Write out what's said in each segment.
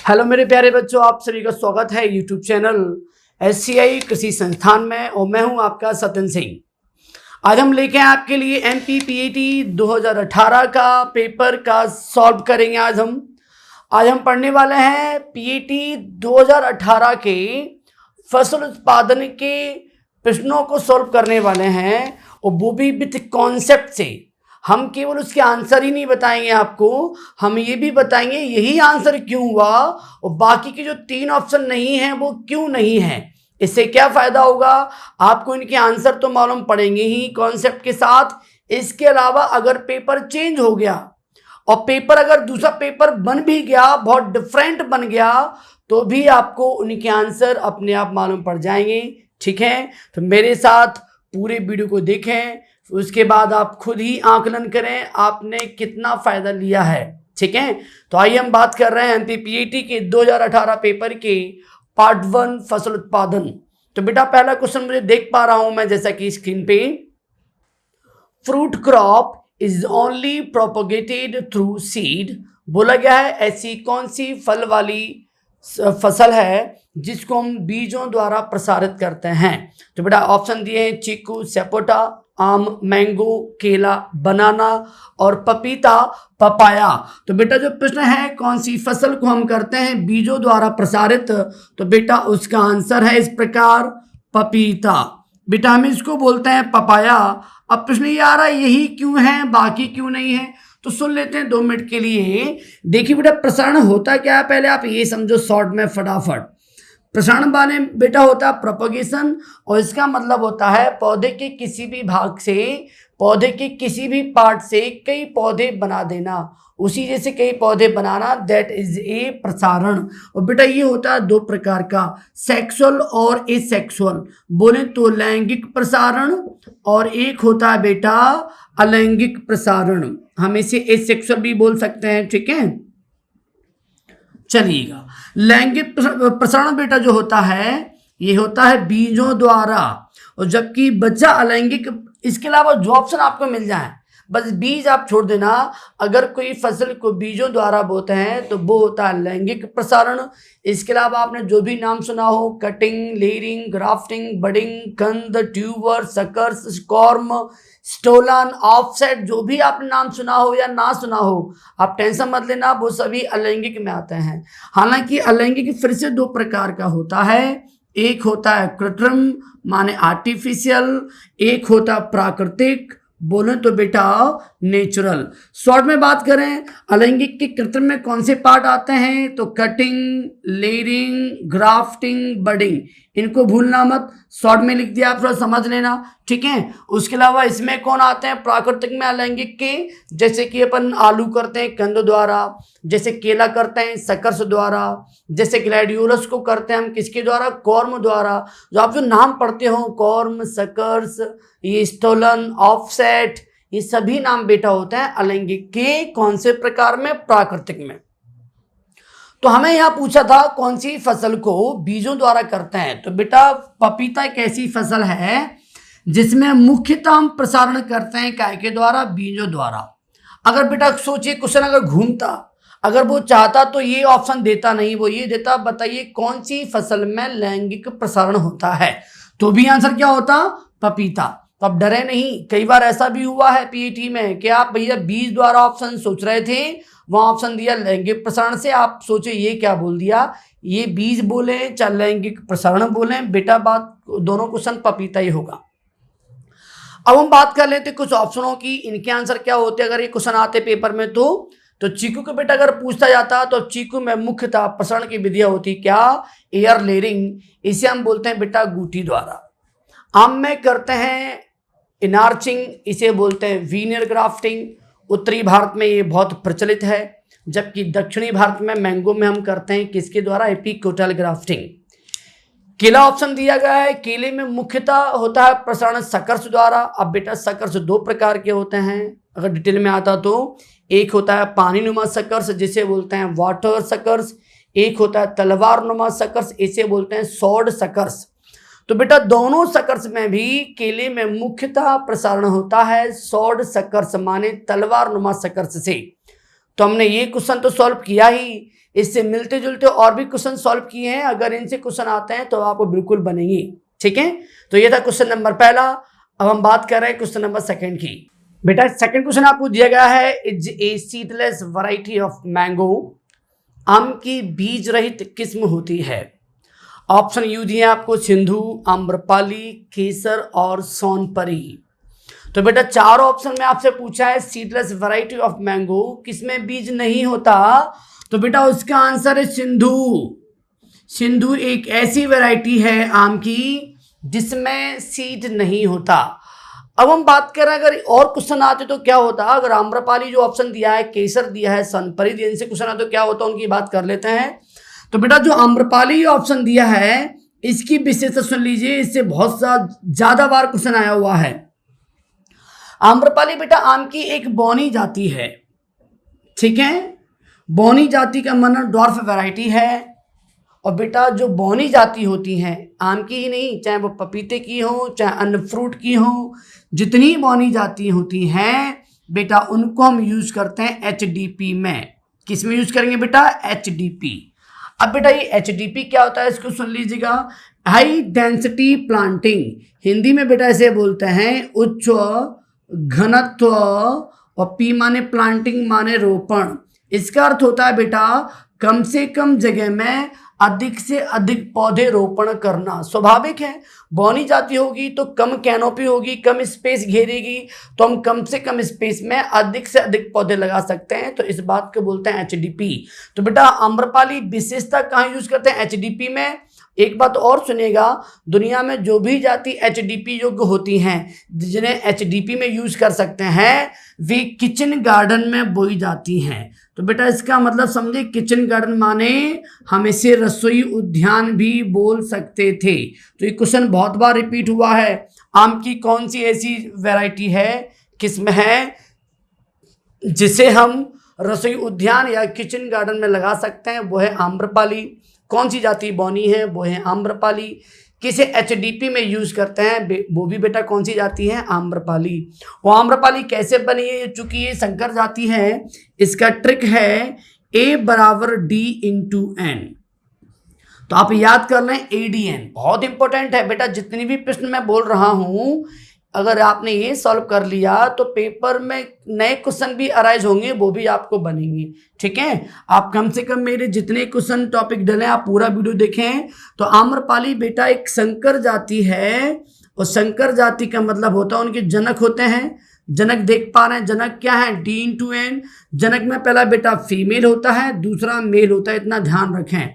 Hello मेरे प्यारे बच्चों, आप सभी का स्वागत है यूट्यूब चैनल एससीआई कृषि संस्थान में और मैं हूं आपका सत्यन सिंह। आज हम लेके आए आपके लिए एमपीपीएटी 2018 का पेपर का सॉल्व करेंगे। आज हम पढ़ने वाले हैं पीएटी 2018 के फसल उत्पादन के प्रश्नों को सॉल्व करने वाले हैं और वो भी विथ कॉन्सेप्ट से। हम केवल उसके आंसर ही नहीं बताएंगे आपको, हम ये भी बताएंगे यही आंसर क्यों हुआ और बाकी के जो 3 ऑप्शन नहीं हैं वो क्यों नहीं है। इससे क्या फायदा होगा, आपको इनके आंसर तो मालूम पड़ेंगे ही कॉन्सेप्ट के साथ। इसके अलावा अगर पेपर चेंज हो गया और पेपर अगर दूसरा पेपर बन भी गया, बहुत डिफरेंट बन गया, तो भी आपको उनके आंसर अपने आप मालूम पड़ जाएंगे। ठीक है, तो मेरे साथ पूरे वीडियो को देखें, उसके बाद आप खुद ही आकलन करें आपने कितना फायदा लिया है। ठीक है, तो आइए हम बात कर रहे हैं एमपीपीएटी के 2018 पेपर के पार्ट 1 फसल उत्पादन। तो बेटा पहला क्वेश्चन मुझे देख पा रहा हूं मैं, जैसा कि स्क्रीन पे, fruit crop is only propagated through seed. बोला गया है ऐसी कौन सी फल वाली फसल है जिसको हम बीजों द्वारा प्रसारित करते हैं। तो बेटा ऑप्शन दिए हैं चीकू, सपोटा, आम, मैंगो, केला, बनाना और पपीता, पपाया। तो बेटा जो प्रश्न है कौन सी फसल को हम करते हैं बीजों द्वारा प्रसारित, तो बेटा उसका आंसर है इस प्रकार पपीता। बेटा हम इसको बोलते हैं पपाया। अब प्रश्न ये आ रहा है यही क्यों है बाकी क्यों नहीं है, तो सुन लेते हैं 2 मिनट के लिए। देखिए बेटा प्रसारण होता क्या है पहले आप ये समझो शॉर्ट में फटाफट। प्रसारण वाले बेटा होता है प्रोपगेशन और इसका मतलब होता है पौधे के किसी भी भाग से, पौधे के किसी भी पार्ट से कई पौधे बना देना, उसी जैसे कई पौधे बनाना, दैट इज ए प्रसारण। और बेटा ये होता है 2 प्रकार का, सेक्सुअल और एसेक्सुअल। बोले तो लैंगिक प्रसारण और एक होता है बेटा अलैंगिक प्रसारण। हम इसे एसेक्सुअल भी बोल सकते हैं। ठीक है, चलिएगा। लैंगिक प्रसारण बेटा जो होता है ये होता है बीजों द्वारा, और जबकि बच्चा अलैंगिक। इसके अलावा जो ऑप्शन आपको मिल जाए बस बीज आप छोड़ देना। अगर कोई फसल को बीजों द्वारा बोते हैं तो वो होता है लैंगिक प्रसारण। इसके अलावा आपने जो भी नाम सुना हो, कटिंग, लेयरिंग, ग्राफ्टिंग, बडिंग, कंद, ट्यूबर, सकर्स, स्कॉर्म, स्टोलन, ऑफसेट, जो भी आपने नाम सुना हो या ना सुना हो, आप टेंशन मत लेना, वो सभी अलैंगिक में आते हैं। हालांकि अलैंगिक फिर से 2 प्रकार का होता है, एक होता है कृत्रिम माने आर्टिफिशियल, एक होता है प्राकृतिक बोले तो बेटा नेचुरल। शॉर्ट में बात करें अलैंगिक के कृत्रिम में कौन से पार्ट आते हैं, तो कटिंग, लेयरिंग, ग्राफ्टिंग, बडिंग, इनको भूलना मत, शॉर्ट में लिख दिया आप थोड़ा समझ लेना। ठीक है, उसके अलावा इसमें कौन आते हैं प्राकृतिक में अलैंगिक के, जैसे कि अपन आलू करते हैं कंद द्वारा, जैसे केला करते हैं सकर्स द्वारा, जैसे ग्लैडियोलस को करते हैं हम किसके द्वारा, कॉर्म द्वारा। जो आप जो नाम पढ़ते हो कॉर्म, सकर्स, ये स्टोलन, ऑफसेट, ये सभी नाम बेटा होते हैं अलैंगिक के कौन से प्रकार में, प्राकृतिक में। तो हमें यहां पूछा था कौन सी फसल को बीजों द्वारा करते हैं, तो बेटा पपीता एक ऐसी फसल है जिसमें मुख्यतः हम प्रसारण करते हैं काय के द्वारा, बीजों द्वारा। अगर बेटा सोचिए क्वेश्चन अगर घूमता, अगर वो चाहता तो ये ऑप्शन देता नहीं, वो ये देता बताइए कौन सी फसल में लैंगिक प्रसारण होता है, तो भी आंसर क्या होता, पपीता। तो अब डरे नहीं, कई बार ऐसा भी हुआ है पीईटी में कि आप भैया बीज द्वारा ऑप्शन सोच रहे थे, वहां ऑप्शन दिया लैंगिक प्रसारण से, आप सोचे ये क्या बोल दिया, ये बीज बोले चाहे लैंगिक प्रसारण बोले, बेटा बात दोनों क्वेश्चन पपीता ही होगा। अब हम बात कर लेते कुछ ऑप्शनों की, इनके आंसर क्या होते अगर ये क्वेश्चन आते पेपर में। तो चीकू को बेटा अगर पूछता जाता तो चीकू में मुख्यतः प्रसारण की विधियां होती क्या, एयर लेयरिंग, इसे हम बोलते हैं बेटा गूटी द्वारा। आम में करते हैं इनार्चिंग, इसे बोलते हैं वीनियर ग्राफ्टिंग, उत्तरी भारत में ये बहुत प्रचलित है, जबकि दक्षिणी भारत में मैंगो में हम करते हैं किसके द्वारा, एपिकोटल ग्राफ्टिंग। केला ऑप्शन दिया गया है, केले में मुख्यतः होता है प्रसारण सकर्स द्वारा। अब बेटा सकर्स 2 प्रकार के होते हैं अगर डिटेल में आता तो, एक होता है पानी नुमा सकर्स जिसे बोलते हैं वाटर सकर्स, एक होता है तलवार नुमा सकर्स, इसे बोलते हैं सॉर्ड सकर्स। तो बेटा दोनों सकर्स में भी केले में मुख्यतः प्रसारण होता है सॉर्ड सकर्स माने तलवार नुमा सकर्स से। तो हमने ये क्वेश्चन तो सॉल्व किया ही, इससे मिलते जुलते और भी क्वेश्चन सॉल्व किए हैं। अगर इनसे क्वेश्चन आते हैं तो आपको बिल्कुल बनेंगे। ठीक है, तो ये था क्वेश्चन नंबर पहला। अब हम बात कर रहे हैं क्वेश्चन नंबर सेकंड की। बेटा सेकंड क्वेश्चन आपको दिया गया है, is a seedless variety of mango, आम की बीज रहित किस्म होती है। ऑप्शन यू दिए आपको, सिंधु, आम्रपाली, केसर और सोनपरी। तो बेटा चार ऑप्शन में आपसे पूछा है सीडलेस वैरायटी ऑफ मैंगो, किसमें बीज नहीं होता, तो बेटा उसका आंसर है सिंधु। सिंधु एक ऐसी वैरायटी है आम की जिसमें सीड नहीं होता। अब हम बात करें अगर और क्वेश्चन आते तो क्या होता, अगर आम्रपाली जो ऑप्शन दिया है, केसर दिया है, सोनपरी दिया, इनसे क्वेश्चन आते तो क्या होता, उनकी बात कर लेते हैं। तो बेटा जो आम्रपाली ऑप्शन दिया है इसकी विशेषता सुन लीजिए, इससे बहुत ज्यादा बार क्वेश्चन आया हुआ है। आम्रपाली बेटा आम की एक बौनी जाति है। ठीक है, बौनी जाति का मतलब डॉर्फ वैरायटी है। और बेटा जो बौनी जाति होती हैं आम की ही नहीं, चाहे वो पपीते की हो, चाहे अन्य फ्रूट की हो, जितनी बौनी जाति होती हैं बेटा उनको हम यूज करते हैं HDP में। किस में यूज करेंगे बेटा, HDP। अब बेटा ये HDP क्या होता है, इसको सुन लीजिएगा, हाई डेंसिटी प्लांटिंग। हिंदी में बेटा ऐसे बोलते हैं उच्च घनत्व, और P माने प्लांटिंग माने रोपण। इसका अर्थ होता है बेटा कम से कम जगह में अधिक से अधिक पौधे रोपण करना। स्वाभाविक है, बौनी जाती होगी तो कम कैनोपी होगी, कम स्पेस घेरेगी, तो हम कम से कम स्पेस में अधिक से अधिक पौधे लगा सकते हैं, तो इस बात को बोलते हैं HDP। तो बेटा आम्रपाली विशेषता कहाँ यूज करते हैं, HDP में। एक बात और सुनिएगा, दुनिया में जो भी जाति HDP योग्य होती हैं, जिन्हें HDP में यूज कर सकते हैं, वे किचन गार्डन में बोई जाती हैं। तो बेटा इसका मतलब समझे, किचन गार्डन माने हम इसे रसोई उद्यान भी बोल सकते थे। तो ये क्वेश्चन बहुत बार रिपीट हुआ है, आम की कौन सी ऐसी वैरायटी है, किस्म है, जिसे हम रसोई उद्यान या किचन गार्डन में लगा सकते हैं, वो है आम्रपाली। कौन सी जाति बौनी है, वो है आम्रपाली। किसे HDP में यूज करते हैं, वो भी बेटा कौन सी जाति है, आम्रपाली। वो आम्रपाली कैसे बनी है, चूंकि ये संकर जाति है, इसका ट्रिक है A = D/N। तो आप याद कर लें ADN, बहुत इंपॉर्टेंट है बेटा। जितनी भी प्रश्न मैं बोल रहा हूं, अगर आपने ये सॉल्व कर लिया तो पेपर में नए क्वेश्चन भी अराइज होंगे, वो भी आपको बनेंगे। ठीक है, आप कम से कम मेरे जितने क्वेश्चन टॉपिक डले आप पूरा वीडियो देखें। तो आम्रपाली बेटा एक संकर जाति है, और संकर जाति का मतलब होता है उनके जनक होते हैं। जनक देख पा रहे हैं, जनक क्या है, D/N। जनक में पहला बेटा फीमेल होता है, दूसरा मेल होता है, इतना ध्यान रखें।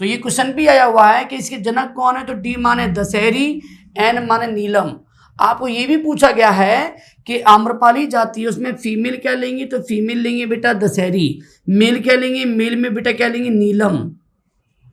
तो ये क्वेश्चन भी आया हुआ है कि इसके जनक कौन है, तो D माने दशहरी, N माने नीलम। आपको ये भी पूछा गया है कि आम्रपाली जाति है, उसमें फीमेल क्या लेंगे, तो फीमेल लेंगे बेटा दशहरी, मेल क्या लेंगे, मेल में बेटा क्या लेंगे, नीलम।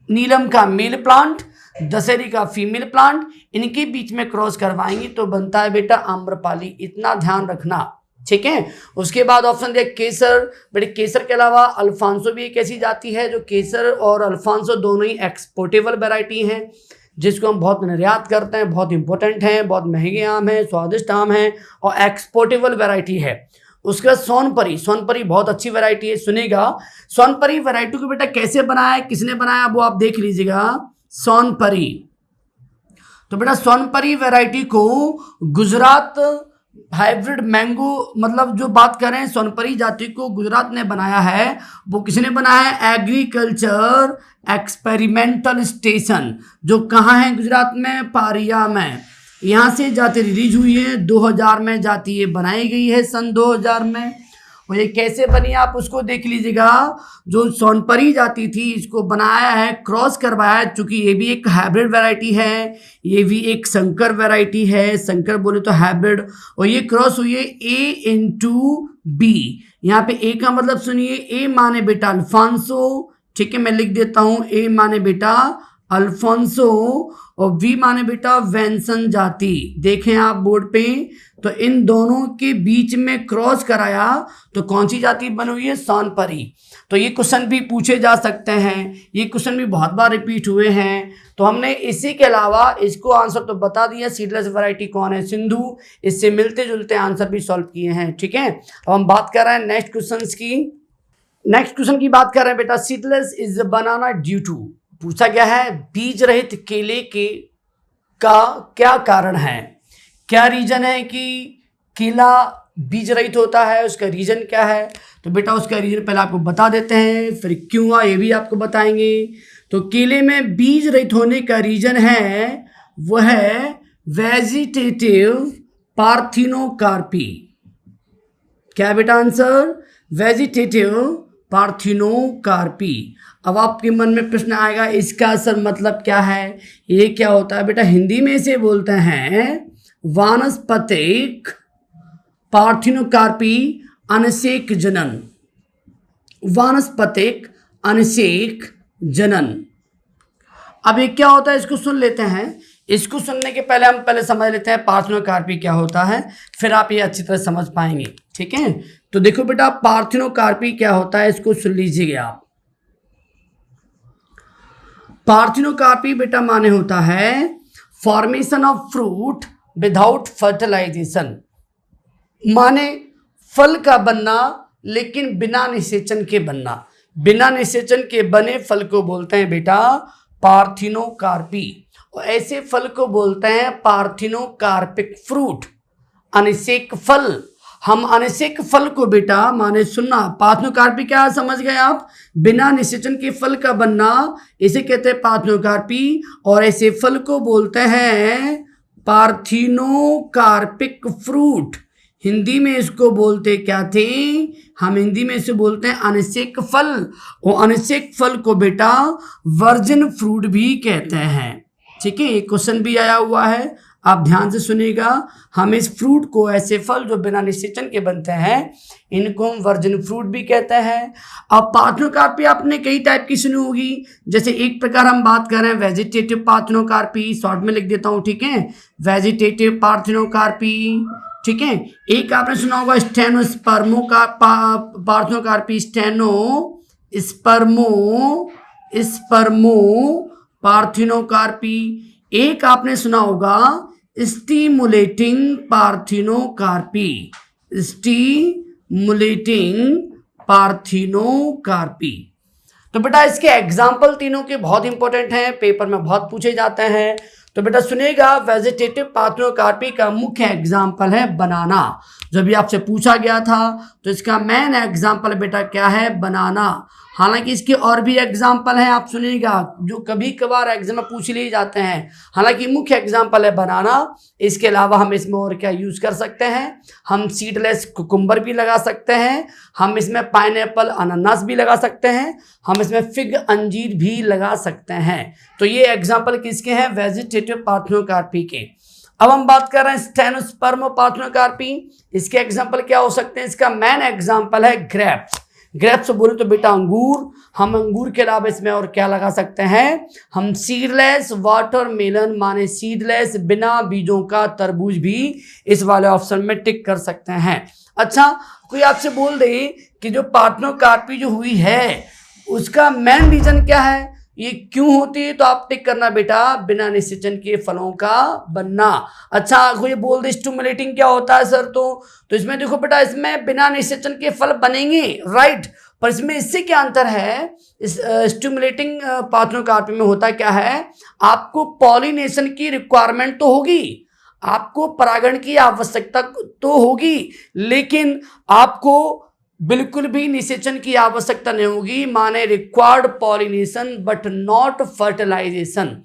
नीलम का मेल प्लांट, दशहरी का फीमेल प्लांट, इनके बीच में क्रॉस करवाएंगे तो बनता है बेटा आम्रपाली। इतना ध्यान रखना। ठीक है, उसके बाद ऑप्शन दिया केसर। बेटे केसर के अलावा अल्फांसो भी एक ऐसी जाति है जो, केसर और अल्फांसो दोनों ही एक्सपोर्टेबल वैरायटी हैं, जिसको हम बहुत निर्यात करते हैं, बहुत इंपॉर्टेंट हैं, बहुत महंगे आम हैं, स्वादिष्ट आम हैं और एक्सपोर्टेबल वैरायटी है। उसका सोनपरी, सोनपरी बहुत अच्छी वैरायटी है। सुनेगा, सोनपरी वैरायटी को बेटा कैसे बनाया है, किसने बनाया, वो आप देख लीजिएगा। सोनपरी, तो बेटा सोनपरी वैरायटी को गुजरात हाइब्रिड मैंगो, मतलब जो बात करें सोनपरी जाति को गुजरात ने बनाया है, वो किसने बनाया है, एग्रीकल्चर एक्सपेरिमेंटल स्टेशन, जो कहाँ है गुजरात में, पारिया में। यहाँ से जाति रिलीज हुई है 2000 में, जाति ये बनाई गई है सन 2000 में। और ये कैसे बनी आप उसको देख लीजिएगा। जो सोनपरी जाति थी इसको बनाया है, क्रॉस करवाया है, चूंकि ये भी एक हाइब्रिड वैरायटी है, ये भी एक संकर वैरायटी है, संकर बोले तो हाइब्रिड, और ये क्रॉस हुई है A/B। यहाँ पे A का मतलब सुनिए, A माने बेटा अल्फांसो। ठीक है, मैं लिख देता हूँ, A माने बेटा अल्फांसो और V माने बेटा वेंसन जाति। देखें आप बोर्ड पे, तो इन दोनों के बीच में क्रॉस कराया तो कौन सी जाति बनी हुई है, सोनपरी। तो ये क्वेश्चन भी पूछे जा सकते हैं, ये क्वेश्चन भी बहुत बार रिपीट हुए हैं। तो हमने इसी के अलावा इसको आंसर तो बता दिया, सीडलेस वैरायटी कौन है, सिंधु। इससे मिलते जुलते आंसर भी सॉल्व किए हैं। ठीक है, अब हम बात कर रहे हैं नेक्स्ट क्वेश्चन की। नेक्स्ट क्वेश्चन की बात कर रहे हैं बेटा, seedless is banana due to, पूछा गया है बीज रहित केले के का क्या कारण है, क्या रीजन है कि केला बीज रहित होता है, उसका रीजन क्या है। तो बेटा उसका रीजन पहले आपको बता देते हैं, फिर क्यों हुआ ये भी आपको बताएंगे। तो केले में बीज रहित होने का रीजन है वह है वेजिटेटिव पार्थिनोकार्पी। क्या बेटा आंसर, वेजिटेटिव पार्थिनोकार्पी। अब आपके मन में प्रश्न आएगा इसका असल मतलब क्या है, ये क्या होता है बेटा, हिंदी में इसे बोलते हैं वानस्पतिक पार्थिनोकार्पी अनसेक जनन, वानस्पतिक अनसेक जनन। अब ये क्या होता है इसको सुन लेते हैं, इसको सुनने के पहले हम पहले समझ लेते हैं पार्थिनोकार्पी क्या होता है, फिर आप ये अच्छी तरह समझ पाएंगे, ठीक है। तो देखो बेटा पार्थिनोकार्पी क्या होता है इसको सुन लीजिएगा आप। पार्थिनोकार्पी बेटा माने होता है formation of fruit without fertilization, माने फल का बनना लेकिन बिना निषेचन के बनना, बिना निषेचन के बने फल को बोलते हैं बेटा पार्थिनोकार्पी, और ऐसे फल को बोलते हैं पार्थिनोकार्पिक फ्रूट, अनिषेक फल। हम अनिषेक फल को बेटा माने सुनना, पार्थिनोकार्पी क्या समझ गए आप, बिना निषेचन के फल का बनना, इसे कहते हैं पार्थिनोकार्पी, और ऐसे फल को बोलते हैं पार्थिनोकार्पिक फ्रूट। हिंदी में इसको बोलते क्या थे, हम हिंदी में इसे बोलते हैं अनिषेक फल, और अनिषेक फल को बेटा वर्जिन फ्रूट भी कहते हैं, ठीक है। ये क्वेश्चन भी आया हुआ है, आप ध्यान से सुनिएगा। हम इस फ्रूट को, ऐसे फल जो बिना निषेचन के बनते हैं, इनको हम वर्जिन फ्रूट भी कहते हैं। अब पार्थिनोकार्पी आपने कई टाइप की सुनी होगी, जैसे एक प्रकार हम बात कर रहे हैं वेजिटेटिव पार्थिनोकार्पी, शॉर्ट में लिख देता हूँ, ठीक है, वेजिटेटिव पार्थिनोकार्पी, ठीक है। एक आपने सुना होगा स्टेनोस्पर्मो का पार्थिनोकार्पी, स्पर्मो पार्थिनोकार्पी। एक आपने सुना होगा स्टिमुलेटिंग पार्थिनोकार्पी, स्टिमुलेटिंग पार्थिनोकार्पी। तो बेटा इसके एग्जाम्पल तीनों के बहुत इंपॉर्टेंट हैं, पेपर में बहुत पूछे जाते हैं। तो बेटा सुनिएगा, वेजिटेटिव पार्थिनोकार्पी का मुख्य एग्जाम्पल है बनाना, जो भी आपसे पूछा गया था। तो इसका मेन एग्जाम्पल बेटा क्या है, बनाना। हालांकि इसके और भी एग्जाम्पल हैं, आप सुनिएगा, जो कभी कभार एग्जाम में पूछ लिए जाते हैं। हालांकि मुख्य एग्जाम्पल है बनाना। इसके अलावा हम इसमें और क्या यूज कर सकते हैं, हम सीडलेस कुकुम्बर भी लगा सकते हैं, हम इसमें पाइनएप्पल अनानास भी लगा सकते हैं, हम इसमें फिग अंजीर भी लगा सकते हैं। तो ये एग्जाम्पल किसके हैं, वेजिटेटिव पार्थिनोकार्पी के। अब हम बात कर रहे हैं स्टेनोस्पर्म पार्थिनोकार्पी, इसके एग्जाम्पल क्या हो सकते हैं, इसका मेन एग्जाम्पल है ग्रेप्स। ग्रेप्स बोले तो बेटा अंगूर, हम अंगूर के अलावा इसमें और क्या लगा सकते हैं, हम सीडलेस वाटरमेलन माने सीडलेस बिना बीजों का तरबूज भी इस वाले ऑप्शन में टिक कर सकते हैं। अच्छा, कोई आपसे बोल दे कि जो पार्थिनोकार्पी जो हुई है उसका मेन रीजन क्या है, ये क्यों होती है, तो आप टिक करना बेटा बिना निषेचन के फलों का बनना। अच्छा, कोई बोल दे स्टिमुलेटिंग क्या होता है सर, तो इसमें देखो बेटा, इसमें बिना निषेचन के फल बनेंगे, राइट, पर इसमें इससे क्या अंतर है, इस स्टिमुलेटिंग पार्थिनोकार्पी में होता क्या है, आपको पॉलिनेशन की रिक्वायरमेंट तो होगी, आपको परागण की आवश्यकता तो होगी, लेकिन आपको बिल्कुल भी निषेचन की आवश्यकता नहीं होगी, माने required pollination but not fertilization.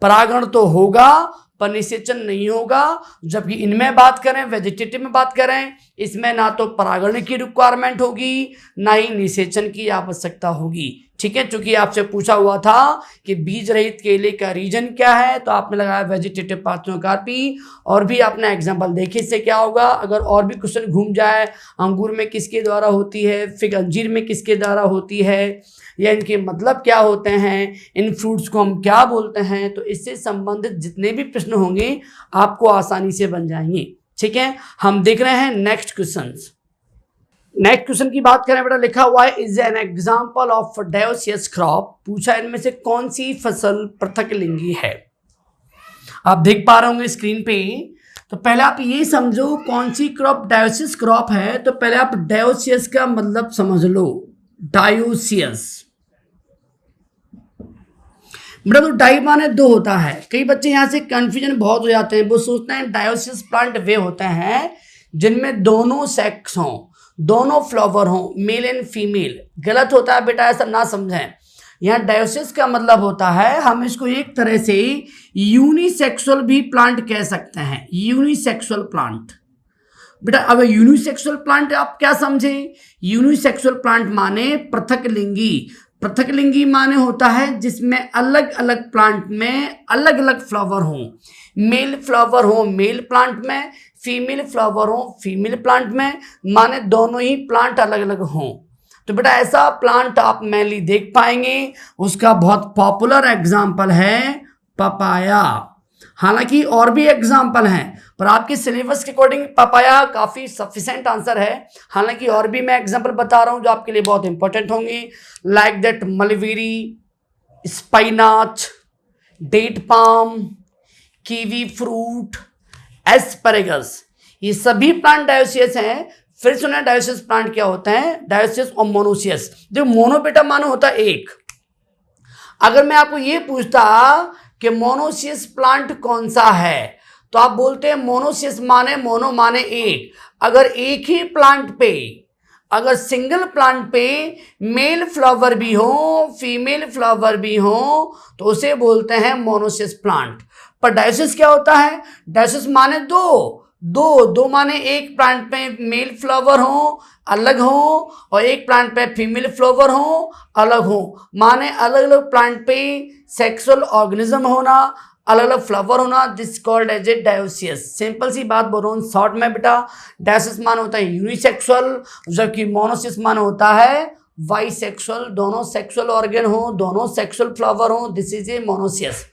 परागण तो होगा पर निषेचन नहीं होगा। जबकि इनमें बात करें, वेजिटेटिव में बात करें, इसमें ना तो परागण की रिक्वायरमेंट होगी ना ही निषेचन की आवश्यकता होगी, ठीक है। चूंकि आपसे पूछा हुआ था कि बीज रहित केले का रीजन क्या है, तो आपने लगाया वेजिटेटिव पार्थिनोकार्पी, और भी आपने एग्जांपल देखे, इससे क्या होगा, अगर और भी क्वेश्चन घूम जाए, अंगूर में किसके द्वारा होती है, फिग अंजीर में किसके द्वारा होती है, या इनके मतलब क्या होते हैं, इन फ्रूट्स को हम क्या बोलते हैं, तो इससे संबंधित जितने भी प्रश्न होंगे आपको आसानी से बन जाएंगे, ठीक है। हम देख रहे हैं नेक्स्ट क्वेश्चन। नेक्स्ट क्वेश्चन की बात करें बेटा, लिखा हुआ है is an example of dioecious crop, पूछा इनमें से कौन सी फसल पृथक लिंगी है। आप देख पा रहे होंगे स्क्रीन पे। तो पहले आप ये समझो कौन सी क्रॉप डायोसियस क्रॉप है, तो पहले आप डायोसियस का मतलब समझ लो। डायोसियस। बेटा तो डाई माने दो होता है, कई बच्चे यहाँ से कंफ्यूजन बहुत हो जाते हैं, वो सोचते हैं डायोसियस प्लांट वे होते हैं जिनमें दोनों सेक्स हों, दोनों फ्लावर हों, मेल एंड फीमेल। गलत होता है बेटा, ऐसा ना समझें। यहाँ डायोसियस का मतलब होता है, हम इसको एक तरह से यूनिसेक्सुअल भी प्लांट कह सकते हैं, यूनिसेक्सुअल प्लांट। बेटा अब यूनिसेक्सुअल प्लांट आप क्या समझे? यूनिसेक्सुअल प्लांट माने पृथक लिंगी। पृथक लिंगी माने होता है जिसमें अलग अलग प्लांट में अलग अलग फ्लावर हों, मेल फ्लावर हो मेल प्लांट में, फीमेल फ्लावर हो फीमेल प्लांट में, माने दोनों ही प्लांट अलग अलग हों। तो बेटा ऐसा प्लांट आप मेनली देख पाएंगे, उसका बहुत पॉपुलर एग्जाम्पल है पपाया। हालांकि और भी एग्जाम्पल हैं, पर आपके सिलेबस के अकॉर्डिंग पपाया काफी सफिशिएंट आंसर है। हालांकि और भी मैं एग्जाम्पल बता रहा हूं जो आपके लिए बहुत इंपॉर्टेंट होंगे, like that mulberry, spinach, date palm, kiwi fruit, asparagus, ये सभी प्लांट डायोसियस हैं। फिर सुना डायोसियस प्लांट क्या होता है, डायोसियस और मोनोसियस। जो मोनो बेटा मानो होता है एक। अगर मैं आपको ये पूछता कि मोनोसियस प्लांट कौन सा है, तो आप बोलते हैं मोनोसियस माने मोनो माने एक। अगर एक ही प्लांट पे, अगर सिंगल प्लांट पे मेल फ्लावर भी हो फीमेल फ्लावर भी हो तो उसे बोलते हैं मोनोसियस प्लांट। पर डायोसियस क्या होता है, डायोसियस माने दो, दो दो माने एक प्लांट पे मेल फ्लावर हो अलग हो और एक प्लांट पे फीमेल फ्लावर हो अलग हो, माने अलग अलग प्लांट पे सेक्सुअल ऑर्गेनिज्म होना, अलग अलग फ्लावर होना, this called as a dioecious. Simple सी बात बोल रहा हूँ शॉर्ट में बेटा, डायोसियस मान होता है यूनिसेक्सुअल, जबकि मोनोसियस मान होता है बाइसेक्सुअल, दोनों सेक्सुअल ऑर्गन हो, दोनों सेक्सुअल फ्लावर हो, दिस इज ए मोनोसियस।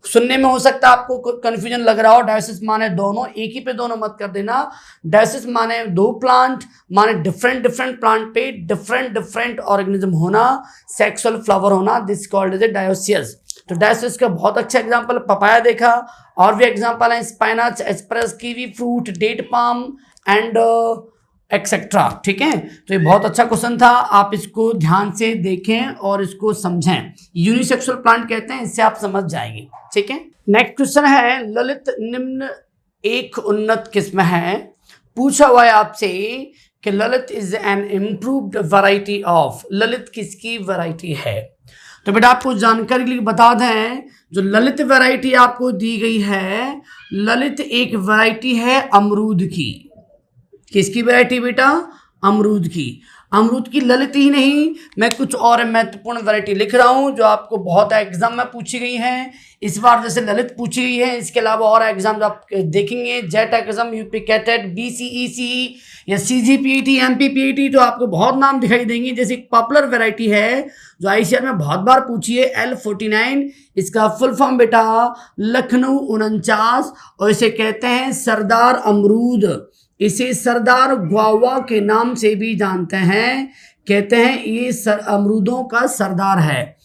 सुनने में हो सकता है आपको कंफ्यूजन लग रहा हो, डायोसिस माने दोनों, एक ही पे दोनों मत कर देना। डायोसिस माने दो प्लांट, माने डिफरेंट डिफरेंट प्लांट पे डिफरेंट डिफरेंट ऑर्गेनिज्म होना, सेक्सुअल फ्लावर होना, this called as a dioecious. तो डायोसिस का बहुत अच्छा एग्जांपल पपाया देखा, और भी एग्जांपल है spinach, asparagus, kiwi fruit, date palm and etcetera. ठीक है, तो ये बहुत अच्छा क्वेश्चन था, आप इसको ध्यान से देखें और इसको समझें। यूनिसेक्सुअल प्लांट कहते हैं, इससे आप समझ जाएंगे। ठीक है, नेक्स्ट क्वेश्चन है, ललित निम्न एक उन्नत किस्म है। पूछा हुआ है आपसे कि Lalit is an improved variety of, Lalit किसकी वैरायटी है? तो बेटा आपको जानकारी के लिए बता दें, जो ललित वैरायटी आपको दी गई है, ललित एक वैरायटी है अमरूद की। किसकी वैरायटी बेटा? अमरूद की। अमरूद की ललित ही नहीं, मैं कुछ और महत्वपूर्ण वैरायटी लिख रहा हूं जो आपको बहुत एग्जाम में पूछी गई हैं। इस बार जैसे ललित पूछी गई है, इसके अलावा और एग्जाम जो आप देखेंगे, jet exam, UP CATET, BCEC या सीजीपीईटी, एमपीपीईटी, तो आपको बहुत नाम दिखाई देंगे। जैसे एक पॉपुलर वैरायटी है जो आईसीआर में बहुत बार पूछी है, L49, इसका फुल फॉर्म बेटा लखनऊ 49, और इसे कहते हैं सरदार अमरूद। इसे सरदार ग्वावा के नाम से भी जानते हैं, कहते हैं ये अमरूदों का सरदार है।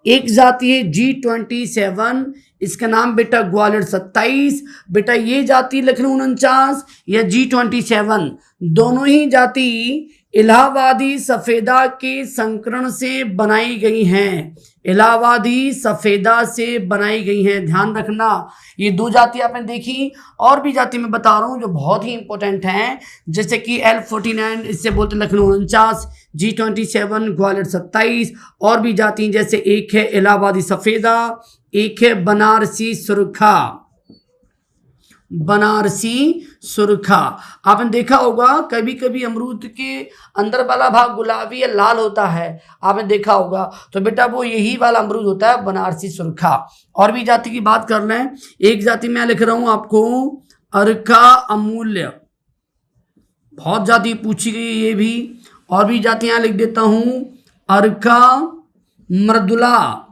एक जाति है G27, इसका नाम बेटा ग्वालियर 27। बेटा ये जाति लखनऊ 49 या G27, दोनों ही जाति इलाहाबादी सफेदा के संकरण से बनाई गई हैं, इलाहाबादी सफेदा से बनाई गई हैं, ध्यान रखना। ये दो जाति आपने देखी, और भी जाति मैं बता रहा हूँ जो बहुत ही इंपॉर्टेंट हैं, जैसे कि L49 इससे बोलते लखनऊ 49, G27 ग्वालियर 27, और भी जाति जैसे एक है इलाहाबादी सफेदा, एक है बनारसी सुरखा, बनारसी सुरखा। आपने देखा होगा कभी कभी अमरूद के अंदर वाला भाग गुलाबी या लाल होता है, आपने देखा होगा, तो बेटा वो यही वाला अमरूद होता है बनारसी सुरखा। और भी जाति की बात कर लें, एक जाति मैं लिख रहा हूं आपको अर्का अमूल्य, बहुत जाति पूछी गई ये भी, और भी जाति यहां लिख देता हूं अर्का मृदुला।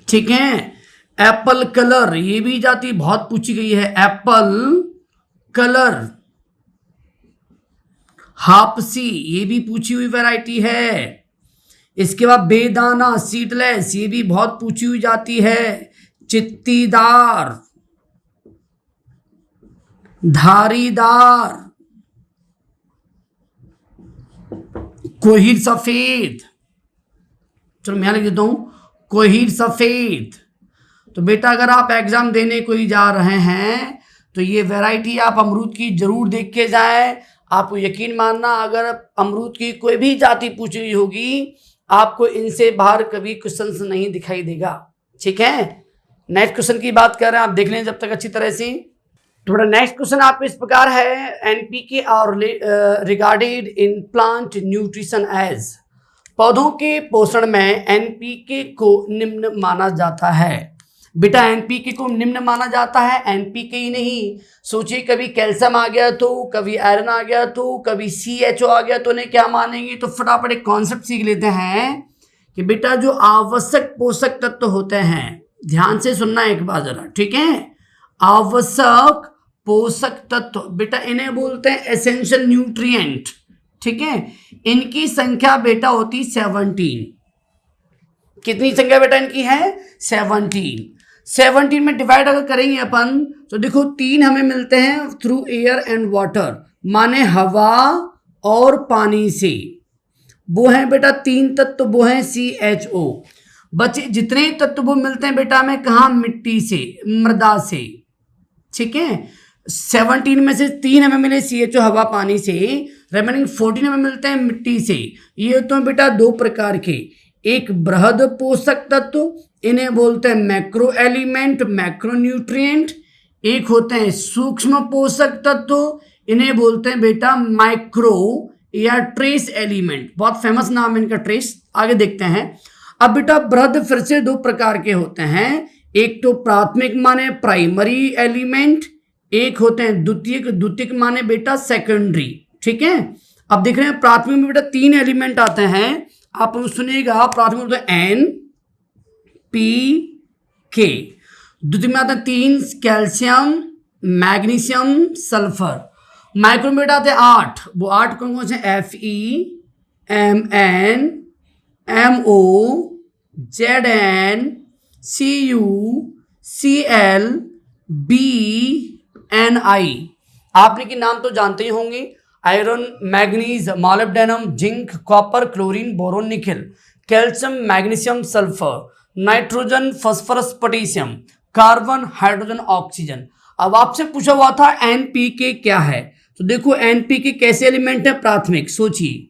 ठीक है, एप्पल कलर, ये भी जाति बहुत पूछी गई है, एप्पल कलर। हापसी, ये भी पूछी हुई वैरायटी है। इसके बाद बेदाना सीडलेस, ये भी बहुत पूछी हुई जाती है। चित्तीदार, धारीदार, कोहीर सफेद। चलो मैं लिख देता हूं कोहीर सफेद। तो बेटा अगर आप एग्जाम देने कोई जा रहे हैं तो ये वैरायटी आप अमरूद की जरूर देख के जाएं। आपको यकीन मानना, अगर अमरूद की कोई भी जाति पूछी हुई होगी आपको इनसे बाहर कभी क्वेश्चन नहीं दिखाई देगा। ठीक है, नेक्स्ट क्वेश्चन की बात कर रहे हैं, आप देख लें जब तक अच्छी तरह से। तो बेटा नेक्स्ट क्वेश्चन आपको इस प्रकार है, NPK are regarded in plant nutrition as. पौधों के पोषण में एनपीके को निम्न माना जाता है। बेटा एनपीके को निम्न माना जाता है, एनपीके ही नहीं, सोचिए कभी कैल्शियम आ गया तो, कभी आयरन आ गया तो, कभी सीएचओ आ गया तो उन्हें क्या मानेंगे। तो फटाफट एक कॉन्सेप्ट सीख लेते हैं कि बेटा जो आवश्यक पोषक तत्व होते हैं, ध्यान से सुनना एक बार जरा, ठीक है। आवश्यक पोषक तत्व बेटा इन्हें बोलते हैं एसेंशियल न्यूट्रिएंट। ठीक है, इनकी संख्या बेटा होती 17। कितनी संख्या बेटा इनकी है? 17। 17 में डिवाइड अगर करेंगे अपन तो देखो 3 हमें मिलते हैं थ्रू एयर एंड वाटर, माने हवा और पानी से। वो हैं बेटा 3 तत्व, वो हैं CHO। बचे जितने तत्व वो मिलते हैं बेटा हमें कहाँ? मिट्टी से, मृदा से। ठीक है, 17 में से 3 हमें मिले CHO हवा पानी से, रिमेनिंग 14 हमें मिलते हैं मिट्टी से। ये तो हैं बेटा 2 प्रकार के, एक बृहद पोषक तत्व, इन्हें बोलते हैं मैक्रो एलिमेंट, मैक्रो न्यूट्रिएंट। एक होते हैं सूक्ष्म पोषक तत्व, इन्हें बोलते हैं बेटा माइक्रो या ट्रेस एलिमेंट। बहुत फेमस नाम है इनका, ट्रेस। आगे देखते हैं। अब बेटा बृहद फिर से 2 प्रकार के होते हैं, एक तो प्राथमिक माने प्राइमरी एलिमेंट, एक होते हैं द्वितीयक, द्वितीयक माने बेटा सेकेंडरी। ठीक है, अब देख रहे हैं प्राथमिक में बेटा 3 एलिमेंट आते हैं, आप सुनिएगा। प्राथमिक में N P K, द्वितीय में आते हैं 3 कैल्शियम, मैग्नीशियम, सल्फर। माइक्रो में बेटा आते हैं 8, वो 8 कौन कौन से? Fe, Mn, Mo, Zn, Cu, Cl, Bni। आपने के नाम तो जानते ही होंगे, iron, manganese, molybdenum, zinc, copper, chlorine, boron, nickel, calcium, magnesium, sulphur, nitrogen, phosphorus, potassium, carbon, hydrogen, oxygen. अब आपसे पूछा हुआ था एनपीके क्या है, तो देखो एनपीके कैसे एलिमेंट है? प्राथमिक। सोचिए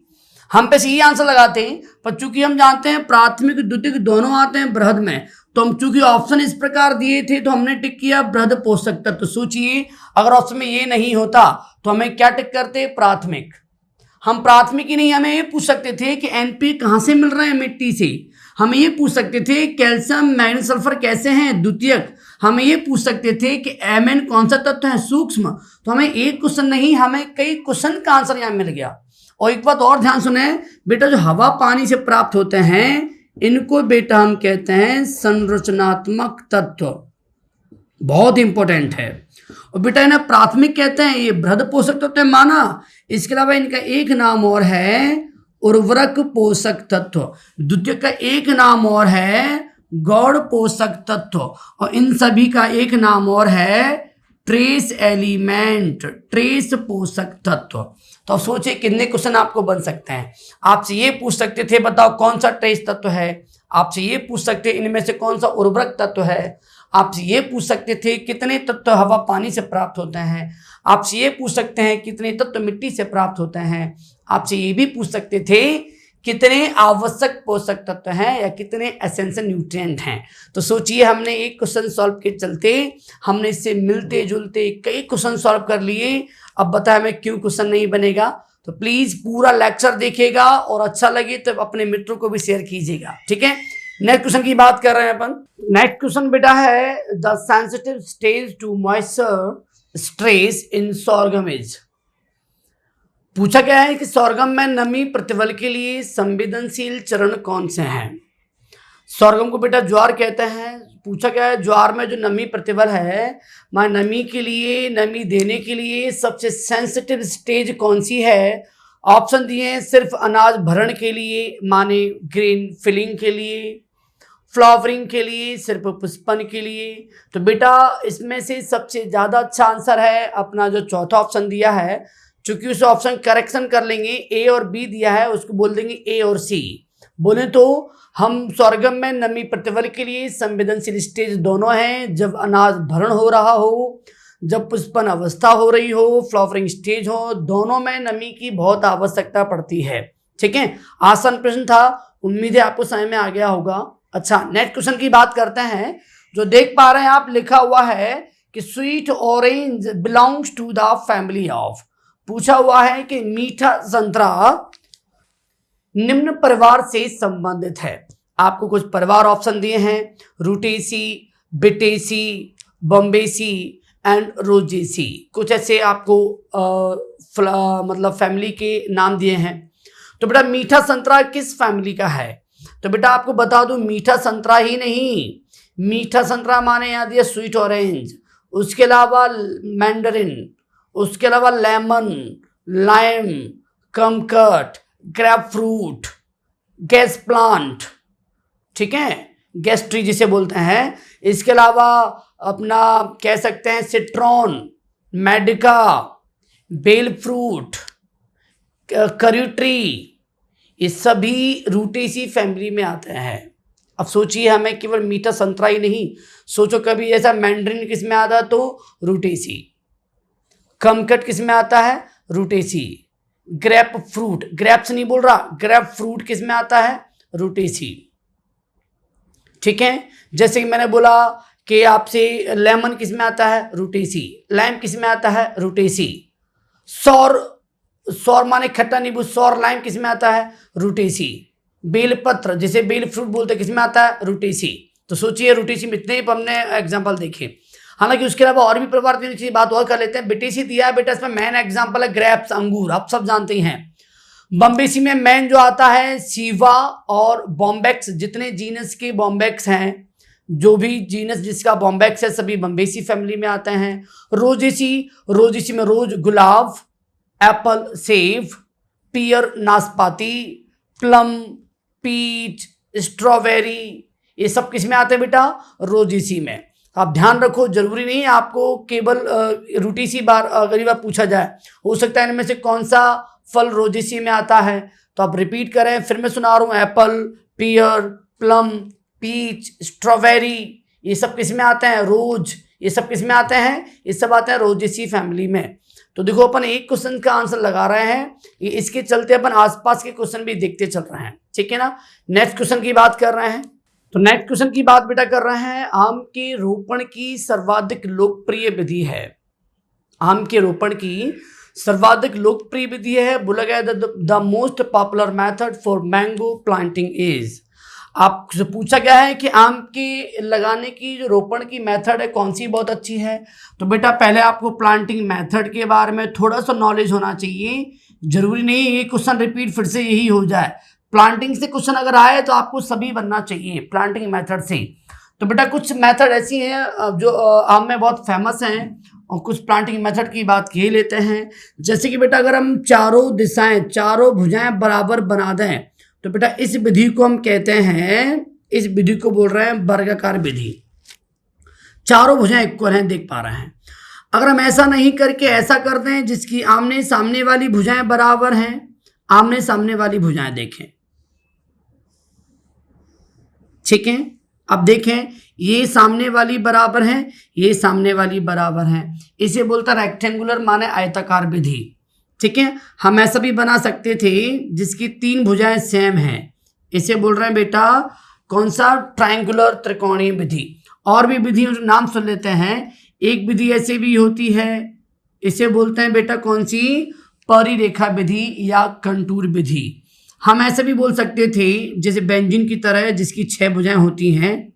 हम पे यही आंसर लगाते हैं, पर चूंकि हम जानते हैं प्राथमिक द्वितीयक दोनों आते हैं बृहद में, तो हम चूंकि ऑप्शन इस प्रकार दिए थे तो हमने टिक किया बृहद पोषक तत्व। तो सोचिए अगर ऑप्शन में ये नहीं होता तो हमें क्या टिक करते? प्राथमिक। हम प्राथमिक ही नहीं, हमें ये पूछ सकते थे कि एनपी कहाँ से मिल रहे हैं? मिट्टी से। हमें ये पूछ सकते थे कैल्शियम, मैग्नीशियम, सल्फर कैसे हैं? द्वितीयक। हमें ये पूछ सकते थे कि Mn कौन सा तत्व है? सूक्ष्म। तो हमें एक क्वेश्चन नहीं, हमें कई क्वेश्चन का आंसर यहाँ मिल गया। और एक बात और ध्यान सुने बेटा, जो हवा पानी से प्राप्त होते हैं इनको बेटा हम कहते हैं संरचनात्मक तत्व, बहुत इंपॉर्टेंट है। और बेटा इन्हें प्राथमिक कहते हैं, ये बृहद पोषक तत्व माना। इसके अलावा इनका एक नाम और है उर्वरक पोषक तत्व, द्वितीय का एक नाम और है गौड़ पोषक तत्व, और इन सभी का एक नाम और है ट्रेस एलिमेंट, ट्रेस पोषक तत्व। तो सोचिए कितने क्वेश्चन आपको बन सकते हैं। आपसे ये पूछ सकते थे बताओ कौन सा ट्रेस तत्व है, आपसे ये पूछ सकते इनमें से कौन सा उर्वरक तत्व है, आपसे ये पूछ सकते थे कितने तत्व हवा पानी से प्राप्त होते हैं, आपसे ये पूछ सकते हैं कितने तत्व मिट्टी से प्राप्त होते हैं, आपसे ये भी पूछ सकते थे कितने आवश्यक पोषक तत्व हैं या कितने एसेंशियल न्यूट्रिएंट हैं। तो सोचिए हमने एक क्वेश्चन सॉल्व के चलते हमने इससे मिलते जुलते कई क्वेश्चन सॉल्व कर लिए। अब बताया हमें क्यों क्वेश्चन नहीं बनेगा। तो प्लीज पूरा लेक्चर देखिएगा और अच्छा लगे तो अपने मित्रों को भी शेयर कीजिएगा। ठीक है, नेक्स्ट क्वेश्चन की बात कर रहे हैं अपन। नेक्स्ट क्वेश्चन बेटा है the sensitive stage to moisture stress in sorghum is. पूछा गया है कि सोरगम में नमी प्रतिबल के लिए संवेदनशील चरण कौन से हैं। सोरगम को बेटा ज्वार कहते हैं। पूछा गया है ज्वार में जो नमी प्रतिबल है, मां नमी के लिए, नमी देने के लिए सबसे सेंसिटिव स्टेज कौन सी है। ऑप्शन दिए हैं सिर्फ अनाज भरण के लिए, माने ग्रेन फिलिंग के लिए, फ्लावरिंग के लिए, सिर्फ पुष्पन के लिए। तो बेटा इसमें से सबसे ज़्यादा अच्छा आंसर है अपना जो चौथा ऑप्शन दिया है। चूंकि उस ऑप्शन करेक्शन कर लेंगे, ए और बी दिया है उसको बोल देंगे ए और सी। बोले तो हम स्वर्गम में नमी प्रतिवल के लिए संवेदनशील स्टेज दोनों हैं, जब अनाज भरण हो रहा हो, जब पुष्पन अवस्था हो रही हो, फ्लावरिंग स्टेज हो, दोनों में नमी की बहुत आवश्यकता पड़ती है। ठीक है, आसान प्रश्न था, उम्मीद है आपको समझ में आ गया होगा। अच्छा, नेक्स्ट क्वेश्चन की बात करते हैं। जो देख पा रहे हैं आप, लिखा हुआ है कि sweet orange belongs to the family of, पूछा हुआ है कि मीठा संतरा निम्न परिवार से संबंधित है। आपको कुछ परिवार ऑप्शन दिए हैं, रूटेसी, बिटेसी, बॉम्बेसी एंड रोजेसी। कुछ ऐसे आपको मतलब फैमिली के नाम दिए हैं। तो बेटा मीठा संतरा किस फैमिली का है? तो बेटा आपको बता दूं, मीठा संतरा ही नहीं, मीठा संतरा माने यहाँ दिया स्वीट ऑरेंज, उसके अलावा मैंडरिन, उसके अलावा lemon, lime, kumquat, grape fruit, gas plant, ठीक है, गैस ट्री जिसे बोलते हैं। इसके अलावा अपना कह सकते हैं सिट्रॉन, मेडिका, बेल फ्रूट, करी ट्री, ये सभी रूटेसी फैमिली में आते हैं। अब सोचिए, हमें केवल मीठा संतरा ही नहीं, सोचो कभी ऐसा मैंड्रिन किस में आता है तो रूटेसी, कमकट किस में आता है रूटेसी, ग्रेप फ्रूट, ग्रेप्स नहीं बोल रहा, ग्रेप फ्रूट किस में आता है रूटेसी। ठीक है, जैसे कि मैंने बोला कि आपसे लेमन किस में आता है रूटेसी, लाइम किस में आता है रूटेसी, सौर माने खट्टा नींबू, सौर लाइम किस में आता है रूटेसी, बेलपत्र जिसे बेल फ्रूट बोलते हैं किस में आता है रूटेसी। तो सोचिए रूटेसी में इतने हमने एग्जांपल देखे। हालांकि उसके अलावा और भी प्रकार की बात और कर लेते हैं। बिटेसी दिया है बेटा, इसमें मेन एग्जांपल है ग्रेप्स, अंगूर, आप सब जानते ही हैं। बम्बेसी में मेन जो आता है सीवा और बॉम्बेक्स, जितने जीनस के बॉम्बेक्स हैं, जो भी जीनस जिसका बॉम्बेक्स है सभी बम्बेसी फैमिली में आते हैं। रोजेसी में रोज, गुलाब, एप्पल, सेब, पियर, नाशपाती, प्लम, पीच, स्ट्रॉबेरी, ये सब किस में आते हैं बेटा रोजेसी में। आप ध्यान रखो, जरूरी नहीं है आपको केवल रूटेसी बार अगली बार पूछा जाए, हो सकता है इनमें से कौन सा फल रोजेसी में आता है। तो आप रिपीट करें, फिर मैं सुना रहा हूँ, एप्पल, पियर, प्लम, पीच, स्ट्रॉबेरी, ये सब किस में आते हैं रोज, ये सब किस में आते हैं, ये सब आते हैं रोजेसी फैमिली में। तो देखो अपन एक क्वेश्चन का आंसर लगा रहे हैं, ये इसके चलते अपन आसपास के क्वेश्चन भी देखते चल रहे हैं। ठीक है ना, नेक्स्ट क्वेश्चन की बात कर रहे हैं। तो नेक्स्ट क्वेश्चन की बात बेटा कर रहे हैं, आम के रोपण की सर्वाधिक लोकप्रिय विधि है। आम के रोपण की सर्वाधिक लोकप्रिय विधि है, बोला गया the most popular method for mango planting is. आपसे पूछा गया है कि आम के लगाने की जो रोपण की मेथड है कौन सी बहुत अच्छी है। तो बेटा पहले आपको प्लांटिंग मेथड के बारे में थोड़ा सा नॉलेज होना चाहिए, जरूरी नहीं ये क्वेश्चन रिपीट फिर से यही हो जाए। प्लांटिंग से क्वेश्चन अगर आए तो आपको सभी बनना चाहिए प्लांटिंग मेथड से। तो बेटा कुछ मेथड ऐसी हैं जो आम में बहुत फेमस हैं, और कुछ प्लांटिंग मेथड की बात ही लेते हैं। जैसे कि बेटा अगर हम चारों दिशाएं, चारों भुजाएं बराबर बना दें, तो बेटा इस विधि को हम कहते हैं, इस विधि को बोल रहे हैं वर्गाकार विधि। चारों भुजाएं इक्वल हैं, देख पा रहे हैं। अगर हम ऐसा नहीं करके ऐसा कर दें जिसकी आमने सामने वाली भुजाएं बराबर हैं, आमने सामने वाली भुजाएं देखें, ठीक है। अब देखें, ये सामने वाली बराबर हैं, ये सामने वाली बराबर हैं, इसे बोलता रेक्टेंगुलर माने आयताकार विधि। ठीक है, हम ऐसा भी बना सकते थे जिसकी तीन भुजाएं सेम हैं, इसे बोल रहे हैं बेटा कौन सा, ट्रायंगुलर त्रिकोणीय विधि। और भी विधियों के नाम सुन लेते हैं। एक विधि ऐसे भी होती है, इसे बोलते हैं बेटा कौन सी, परिरेखा विधि या कंटूर विधि। हम ऐसे भी बोल सकते थे जैसे बेंजीन की तरह जिसकी 6 भुजाएं होती हैं,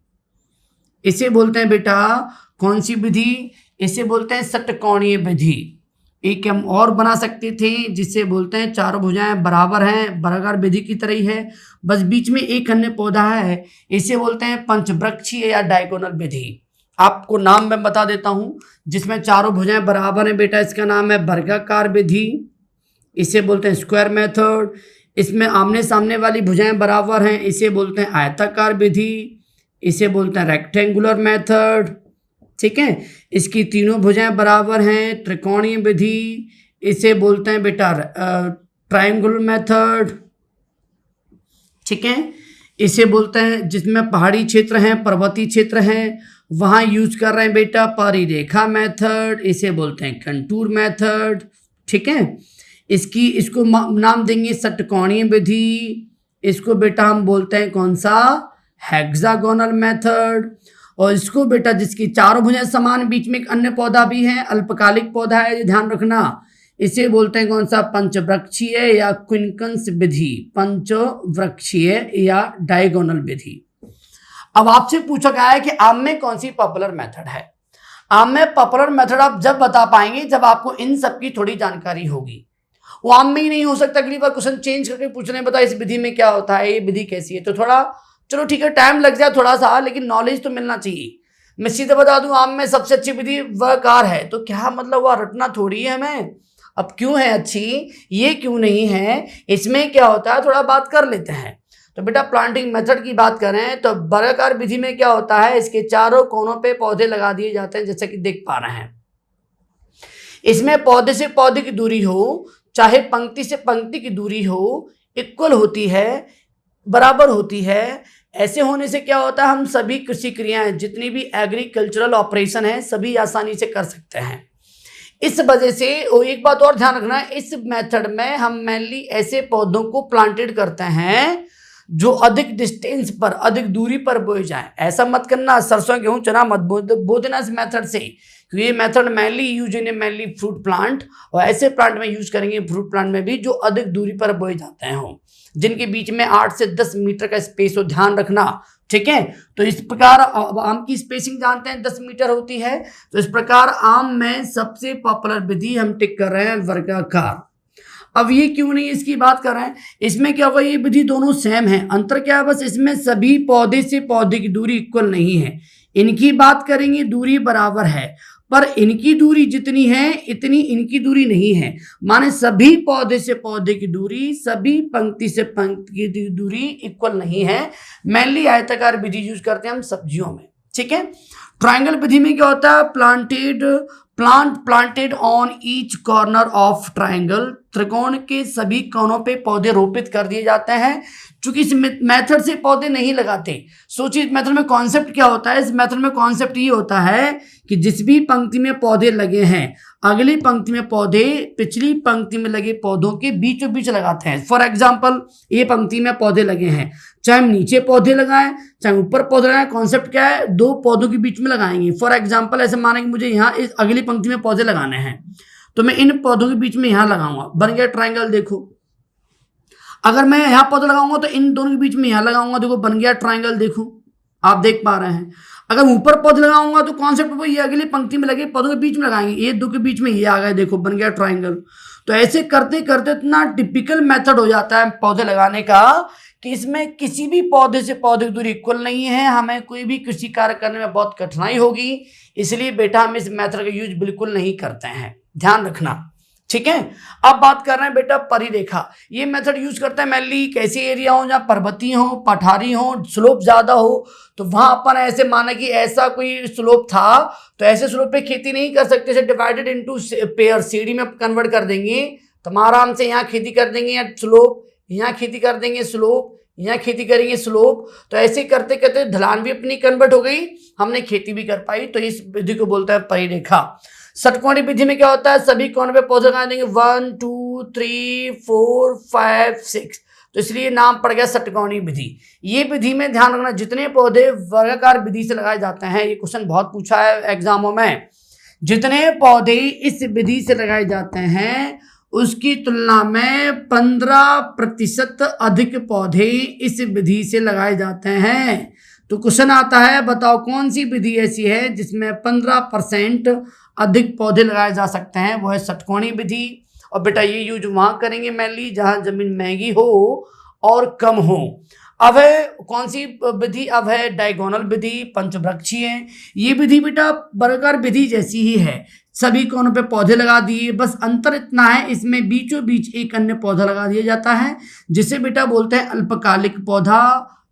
इसे बोलते हैं बेटा कौन सी विधि, इसे बोलते हैं षटकोणीय विधि। एक हम और बना सकते थे जिसे बोलते हैं चारों भुजाएं बराबर हैं, वर्गाकार विधि की तरह ही है, बस बीच में एक अन्य पौधा है, इसे बोलते हैं पंचवृक्षीय या डायगोनल विधि। आपको नाम मैं बता देता हूं, जिसमें चारों भुजाएं बराबर हैं बेटा, इसका नाम है वर्गाकार विधि, इसे बोलते हैं स्क्वायर मेथड। इसमें आमने सामने वाली भुजाएं बराबर हैं, इसे बोलते हैं आयताकार विधि, इसे बोलते हैं रेक्टेंगुलर मेथड। ठीक है, इसकी तीनों भुजाएं बराबर हैं, त्रिकोणीय विधि, इसे बोलते हैं बेटा ट्रायंगुलर मेथड, ठीक है। इसे बोलते हैं जिसमें पहाड़ी क्षेत्र हैं, पर्वतीय क्षेत्र हैं, वहां यूज कर रहे हैं बेटा परिरेखा मेथड, इसे बोलते हैं कंटूर मेथड, ठीक है। इसको नाम देंगे षटकोणीय विधि, इसको बेटा हम बोलते हैं कौन सा, हेक्सागोनल मेथड। और इसको बेटा जिसकी चारों भुजाएं समान, बीच में एक अन्य पौधा भी है, अल्पकालिक पौधा है, ये ध्यान रखना, इसे बोलते हैं कौन सा, पंचवृक्षीय या क्विंकन्स विधि, पंचवृक्षीय या डायगोनल विधि। अब आपसे पूछा गया है कि आम में कौन सी पॉपुलर मेथड है। आम में पॉपुलर मेथड आप जब बता पाएंगे जब आपको इन सब की थोड़ी जानकारी होगी। वो आम में ही नहीं हो सकता, अगली बार क्वेश्चन चेंज करके पूछने, बता इस विधि में क्या होता है, ये विधि कैसी है, तो थोड़ा चलो ठीक है टाइम लग जाए थोड़ा सा, लेकिन नॉलेज तो मिलना चाहिए। मैं सीधे बता दूं आम में सबसे अच्छी विधि वह कार है, तो क्या मतलब वह रटना थोड़ी है हमें। अब क्यों है अच्छी, ये क्यों नहीं है, इसमें क्या होता है थोड़ा बात कर लेते हैं। तो बेटा प्लांटिंग मेथड की बात करें तो वर्गाकार विधि में क्या होता है, इसके चारों कोनों पे पौधे लगा दिए जाते हैं, जैसे कि देख पा रहे हैं। इसमें पौधे से पौधे की दूरी हो, चाहे पंक्ति से पंक्ति की दूरी हो, इक्वल होती है, बराबर होती है। ऐसे होने से क्या होता है, हम सभी कृषि क्रियाएं जितनी भी एग्रीकल्चरल ऑपरेशन है सभी आसानी से कर सकते हैं। इस वजह से एक बात और ध्यान रखना है, इस मेथड में हम मेनली ऐसे पौधों को प्लांटेड करते हैं जो अधिक डिस्टेंस पर, अधिक दूरी पर बोए जाए। ऐसा मत करना सरसों गेहूं चना मत बो देना इस मेथड से, क्योंकि ये method mainly use in mainly fruit plant, और ऐसे प्लांट में यूज करेंगे फ्रूट प्लांट में भी जो अधिक दूरी पर बोए जाते हैं हो, जिनके बीच में 8 से 10 मीटर का स्पेस हो, ध्यान रखना, ठीक है। तो इस प्रकार आम की स्पेसिंग जानते हैं 10 मीटर होती है। तो इस प्रकार आम में सबसे पॉपुलर विधि हम टिक कर रहे हैं वर्गाकार। अब ये क्यों नहीं इसकी बात कर रहे हैं, इसमें क्या हुआ, ये विधि दोनों सेम है, अंतर क्या है बस इसमें सभी पौधे से पौधे की दूरी इक्वल नहीं है। इनकी बात करेंगे दूरी बराबर है, पर इनकी दूरी जितनी है इतनी इनकी दूरी नहीं है। माने सभी पौधे से पौधे की दूरी, सभी पंक्ति से पंक्ति की दूरी इक्वल नहीं है। मेनली आयताकार विधि यूज करते हैं हम सब्जियों में, ठीक है। ट्रायंगल विधि में क्या होता है, planted on each corner of triangle, त्रिकोण के सभी कोनों पे पौधे रोपित कर दिए जाते हैं। चूंकि इस मेथड से पौधे नहीं लगाते, सोचिए इस मेथड में कॉन्सेप्ट क्या होता है, इस मेथड में कॉन्सेप्ट ये होता है कि जिस भी पंक्ति में पौधे लगे हैं अगली पंक्ति में पौधे पिछली पंक्ति में लगे पौधों के बीचों बीच लगाते हैं। फॉर एग्जाम्पल ये पंक्ति में पौधे लगे हैं, चाहे हम नीचे पौधे लगाएं चाहे ऊपर पौधे लगाएं, कॉन्सेप्ट क्या है, दो पौधों के बीच में लगाएंगे। फॉर एग्जाम्पल ऐसे माने कि मुझे यहाँ इस अगली पंक्ति में पौधे लगाने हैं, तो मैं इन पौधों के बीच में यहाँ लगाऊंगा, बन गया ट्रायंगल। देखो अगर मैं यहाँ पौधे लगाऊंगा तो इन दोनों के बीच में यहाँ लगाऊंगा, देखो बन गया ट्रायंगल। देखो आप देख पा रहे हैं, अगर ऊपर पौधे लगाऊंगा तो कॉन्सेप्ट वो ये अगली पंक्ति में लगे पौधों के बीच में लगाएंगे, ये दो के बीच में ये आ गए, देखो बन गया ट्रायंगल। तो ऐसे करते करते इतना टिपिकल मेथड हो जाता है पौधे लगाने का कि इसमें किसी भी पौधे से पौधे की दूरी इक्वल नहीं है, हमें कोई भी कृषि कार्य करने में बहुत कठिनाई होगी, इसलिए बेटा हम इस मेथड का यूज बिल्कुल नहीं करते हैं, ध्यान रखना, ठीक है। अब बात कर रहे हैं बेटा परिरेखा। ये मेथड यूज करते हैं मेनली कैसे एरिया हो, जहाँ पर्वतीय हो, पठारी हो, स्लोप ज्यादा हो, तो वहां अपन ऐसे माना कि ऐसा कोई स्लोप था तो ऐसे स्लोप पे खेती नहीं कर सकते, इसे डिवाइडेड इनटू पेयर सीढ़ी में कन्वर्ट कर देंगे, तो हम आराम से यहाँ खेती कर देंगे या स्लोप, यहाँ खेती कर देंगे स्लोप, यहाँ खेती करेंगे स्लोप। तो ऐसे करते करते ढलान भी अपनी कन्वर्ट हो गई, हमने खेती भी कर पाई, तो इस विधि को बोलता है परिरेखा। षटकोणी विधि में क्या होता है, सभी कोण पे पौधे लगा देंगे 1 2 3 4 5 6, तो इसलिए नाम पड़ गया षटकोणी विधि। ये विधि में ध्यान रखना जितने पौधे वर्गाकार विधि से लगाए जाते हैं, ये क्वेश्चन बहुत पूछा है एग्जामों में, जितने पौधे इस विधि से लगाए जाते हैं उसकी तुलना में 15% अधिक पौधे इस विधि से लगाए जाते हैं। तो क्वेश्चन आता है बताओ कौन सी विधि ऐसी है जिसमें 15% अधिक पौधे लगाए जा सकते हैं, वो है षटकोणी विधि। और बेटा ये यूज वहां करेंगे मेनली जहां जमीन महंगी हो और कम हो। अब है कौन सी विधि, अब है डायगोनल विधि, पंचवृक्षीय। ये विधि बेटा वर्गाकार विधि जैसी ही है, सभी कोनों पे पौधे लगा दिए, बस अंतर इतना है इसमें बीचों बीच एक अन्य पौधा लगा दिया जाता है, जिसे बेटा बोलते हैं अल्पकालिक पौधा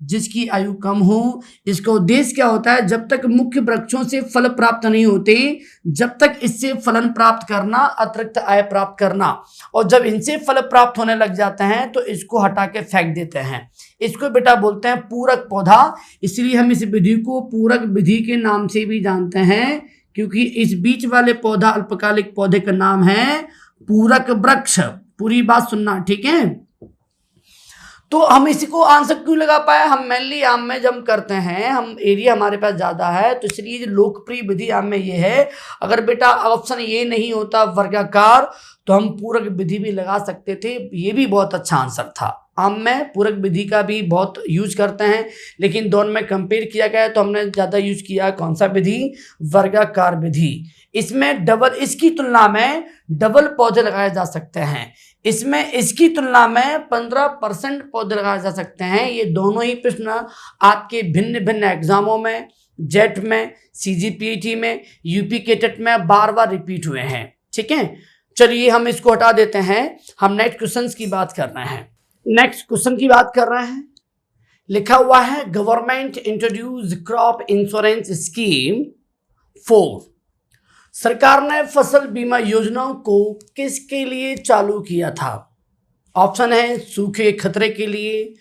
जिसकी आयु कम हो। इसका उद्देश्य क्या होता है? जब तक मुख्य वृक्षों से फल प्राप्त नहीं होते, जब तक इससे फलन प्राप्त करना, अतिरिक्त आय प्राप्त करना, और जब इनसे फल प्राप्त होने लग जाते हैं तो इसको हटा के फेंक देते हैं। इसको बेटा बोलते हैं पूरक पौधा। इसलिए हम इस विधि को पूरक विधि के नाम से भी जानते हैं, क्योंकि इस बीच वाले पौधा अल्पकालिक पौधे का नाम है पूरक वृक्ष। पूरी बात सुनना, ठीक है? तो हम इसी को आंसर क्यों लगा पाए? हम मेनली आम में जब करते हैं, हम एरिया हमारे पास ज़्यादा है, तो इसलिए जो लोकप्रिय विधि आम में ये है। अगर बेटा ऑप्शन ये नहीं होता वर्गाकार, तो हम पूरक विधि भी लगा सकते थे। ये भी बहुत अच्छा आंसर था। आम में पूरक विधि का भी बहुत यूज करते हैं, लेकिन दोनों में कंपेयर किया गया तो हमने ज़्यादा यूज किया कौन सा विधि? वर्गाकार विधि। इसमें डबल, इसकी तुलना में डबल पौधे लगाए जा सकते हैं। इसमें इसकी तुलना में 15% पौधे लगाए जा सकते हैं। ये दोनों ही प्रश्न आपके भिन्न भिन्न एग्जामों में, जेट में, सीजीपीटी में, यूपी के टेट में बार बार रिपीट हुए हैं। ठीक है, चलिए हम इसको हटा देते हैं। हम नेक्स्ट क्वेश्चन की बात कर रहे हैं। नेक्स्ट क्वेश्चन की बात कर रहे हैं। लिखा हुआ है government introduce crop insurance scheme 4। सरकार ने फसल बीमा योजना को किसके लिए चालू किया था? ऑप्शन है सूखे खतरे के लिए,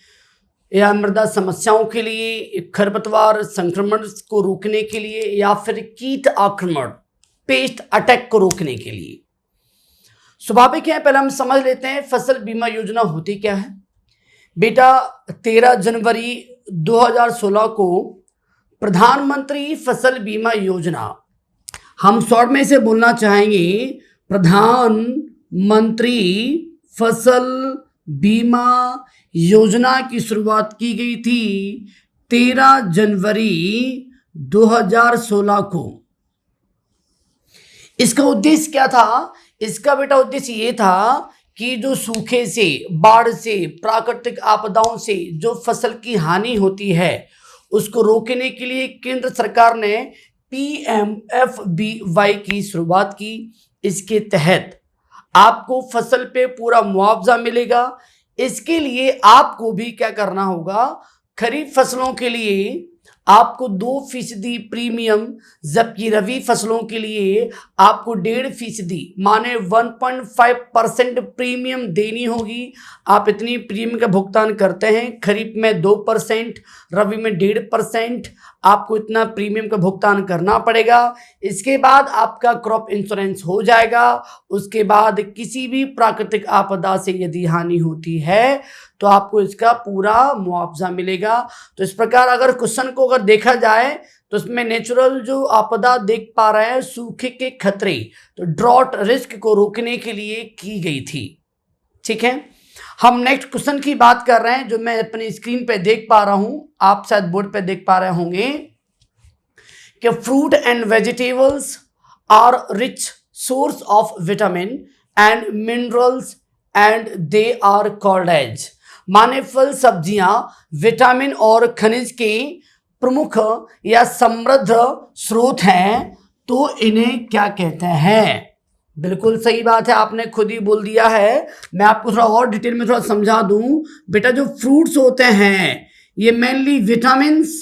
या मृदा समस्याओं के लिए, खरपतवार संक्रमण को रोकने के लिए, या फिर कीट आक्रमण, पेस्ट अटैक को रोकने के लिए। स्वाभाविक है, पहले हम समझ लेते हैं फसल बीमा योजना होती क्या है। बेटा 13 जनवरी 2016 को प्रधानमंत्री फसल बीमा योजना, हम शॉर्ट में इसे बोलना चाहेंगे प्रधानमंत्री फसल बीमा योजना की शुरुआत की गई थी 13 जनवरी 2016 को। इसका उद्देश्य क्या था? इसका बेटा उद्देश्य ये था कि जो सूखे से, बाढ़ से, प्राकृतिक आपदाओं से जो फसल की हानि होती है उसको रोकने के लिए केंद्र सरकार ने PMFBY की शुरुआत की। इसके तहत आपको फसल पे पूरा मुआवजा मिलेगा। इसके लिए आपको भी क्या करना होगा? खरीफ फसलों के लिए आपको 2% प्रीमियम, जबकि रबी फसलों के लिए आपको 1.5% माने 1.5% प्रीमियम देनी होगी। आप इतनी प्रीमियम का भुगतान करते हैं। खरीफ में 2%, रबी में 1.5%, आपको इतना प्रीमियम का भुगतान करना पड़ेगा। इसके बाद आपका क्रॉप इंश्योरेंस हो जाएगा। उसके बाद किसी भी प्राकृतिक आपदा से यदि हानि होती है तो आपको इसका पूरा मुआवजा मिलेगा। तो इस प्रकार अगर क्वेश्चन को अगर देखा जाए तो इसमें नेचुरल जो आपदा देख पा रहे हैं, सूखे के खतरे, तो ड्रॉट रिस्क को रोकने के लिए की गई थी। ठीक है, हम नेक्स्ट क्वेश्चन की बात कर रहे हैं जो मैं अपनी स्क्रीन पे देख पा रहा हूं, आप शायद बोर्ड पे देख पा रहे होंगे कि fruit and vegetables are rich source of vitamin and minerals and they are called as, माने फल सब्जियां विटामिन और खनिज के प्रमुख या समृद्ध स्रोत हैं, तो इन्हें क्या कहते हैं? बिल्कुल सही बात है, आपने खुद ही बोल दिया है। मैं आपको थोड़ा और डिटेल में थोड़ा समझा दूं। बेटा जो फ्रूट्स होते हैं ये मेनली विटामिन्स